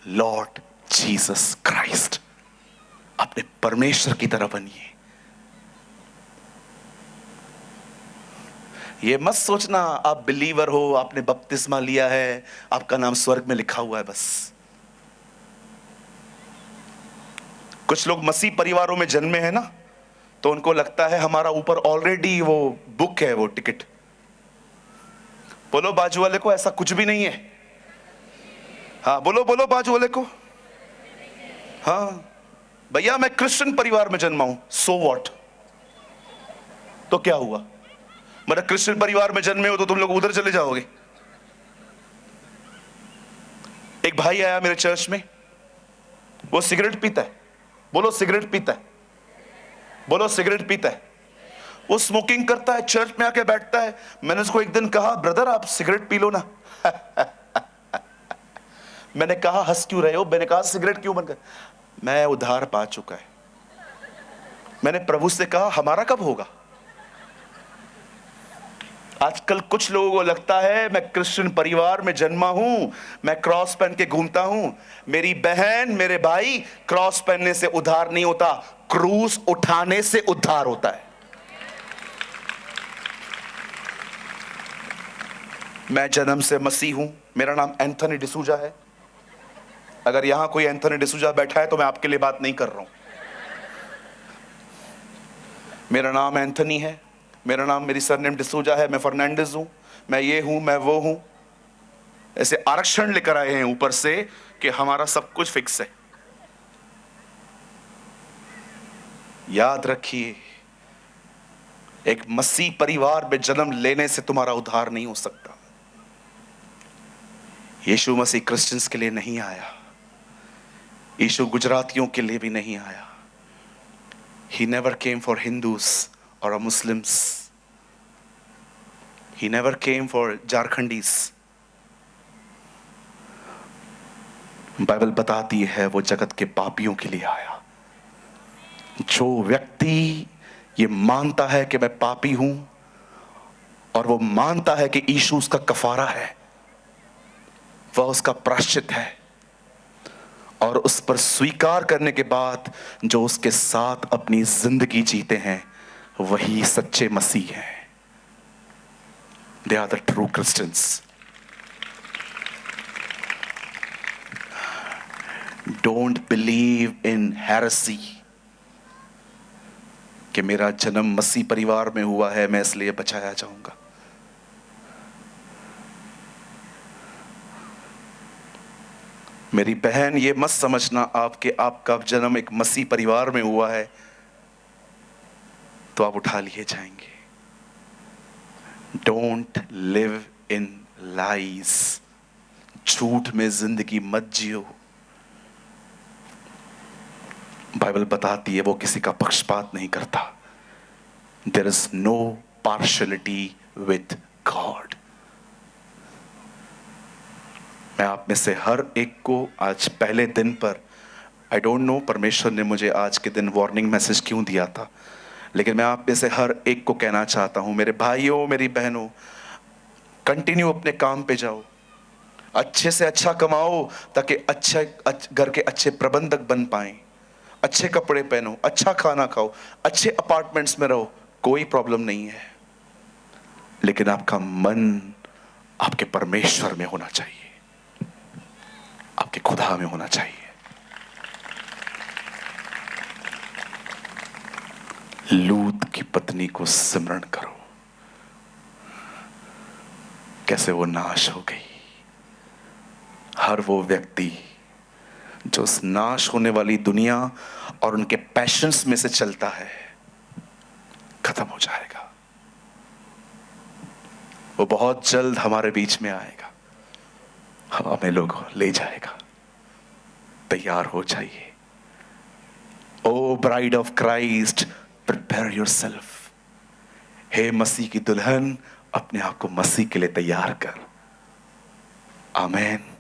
Lord Jesus Christ. अपने परमेश्वर की तरह बनिए। ये मत सोचना आप बिलीवर हो, आपने बपतिस्मा लिया है, आपका नाम स्वर्ग में लिखा हुआ है बस। कुछ लोग मसीह परिवारों में जन्मे हैं ना, तो उनको लगता है हमारा ऊपर ऑलरेडी वो बुक है, वो टिकट। बोलो बाजू वाले को, ऐसा कुछ भी नहीं है। हाँ बोलो बोलो बाजू वाले को। हाँ भैया मैं क्रिश्चियन परिवार में जन्मा हूं, सो व्हाट? तो क्या हुआ? मतलब क्रिश्चियन परिवार में जन्मे हो तो तुम लोग उधर चले जाओगे? एक भाई आया मेरे चर्च में, वो सिगरेट पीता है। बोलो सिगरेट पीता है। बोलो सिगरेट पीता है। वो स्मोकिंग करता है, चर्च में आके बैठता है। मैंने उसको एक दिन कहा, ब्रदर आप सिगरेट पी लो ना। मैंने कहा हंस क्यों रहे हो? मैंने कहा सिगरेट क्यों बंद कर? मैं उधार पा चुका है। मैंने प्रभु से कहा हमारा कब होगा? आजकल कुछ लोगों को लगता है मैं क्रिश्चियन परिवार में जन्मा हूं, मैं क्रॉस पहन के घूमता हूं। मेरी बहन मेरे भाई, क्रॉस पहनने से उद्धार नहीं होता, क्रूस उठाने से उद्धार होता है। मैं जन्म से मसीह हूं। मेरा नाम एंथनी डिसूजा है। अगर यहां कोई एंथनी डिसूजा बैठा है तो मैं आपके लिए बात नहीं कर रहा हूं। मेरा नाम एंथनी है, मेरा नाम, मेरी सरनेम डिसूजा है, मैं फर्नांडिस हूं, मैं ये हूं, मैं वो हूं। ऐसे आरक्षण लेकर आए हैं ऊपर से कि हमारा सब कुछ फिक्स है। याद रखिए, एक मसीह परिवार में जन्म लेने से तुम्हारा उद्धार नहीं हो सकता। यीशु मसीह क्रिश्चियंस के लिए नहीं आया, यीशु गुजरातियों के लिए भी नहीं आया। He never came for Hindus or Muslims. He never came for Jharkhandis. Bible बताती है वो जगत के पापियों के लिए आया। जो व्यक्ति ये मानता है कि मैं पापी हूं और वो मानता है कि यीशु उसका कफारा है, वह उसका प्रायश्चित है, और उस पर स्वीकार करने के बाद जो उसके साथ अपनी जिंदगी जीते हैं वही सच्चे मसीह हैं। They are the true Christians. Don't believe in heresy कि मेरा जन्म मसीह परिवार में हुआ है, मैं इसलिए बचाया जाऊंगा। मेरी बहन, ये मत समझना आपका जन्म एक मसीह परिवार में हुआ है तो आप उठा लिए जाएंगे। डोंट लिव इन लाइज, झूठ में जिंदगी मत जियो। बाइबल बताती है वो किसी का पक्षपात नहीं करता। There is no partiality with God. मैं आप में से हर एक को आज पहले दिन पर, आई डोंट नो परमेश्वर ने मुझे आज के दिन वार्निंग मैसेज क्यों दिया था, लेकिन मैं आप में से हर एक को कहना चाहता हूं, मेरे भाइयों, मेरी बहनों, कंटिन्यू अपने काम पे जाओ, अच्छे से अच्छा कमाओ ताकि अच्छे घर के अच्छे प्रबंधक बन पाएं, अच्छे कपड़े पहनो, अच्छा खाना खाओ, अच्छे अपार्टमेंट्स में रहो, कोई प्रॉब्लम नहीं है। लेकिन आपका मन आपके परमेश्वर में होना चाहिए, आपके खुदा में होना चाहिए। लूत की पत्नी को स्मरण करो, कैसे वो नाश हो गई। हर वो व्यक्ति जो उस नाश होने वाली दुनिया और उनके पैशंस में से चलता है, खत्म हो जाएगा। वो बहुत जल्द हमारे बीच में आएगा, हमें लोग ले जाएगा। तैयार हो जाइए। Oh bride of Christ, prepare yourself. हे मसीह की दुल्हन, अपने आप को मसीह के लिए तैयार कर। आमीन।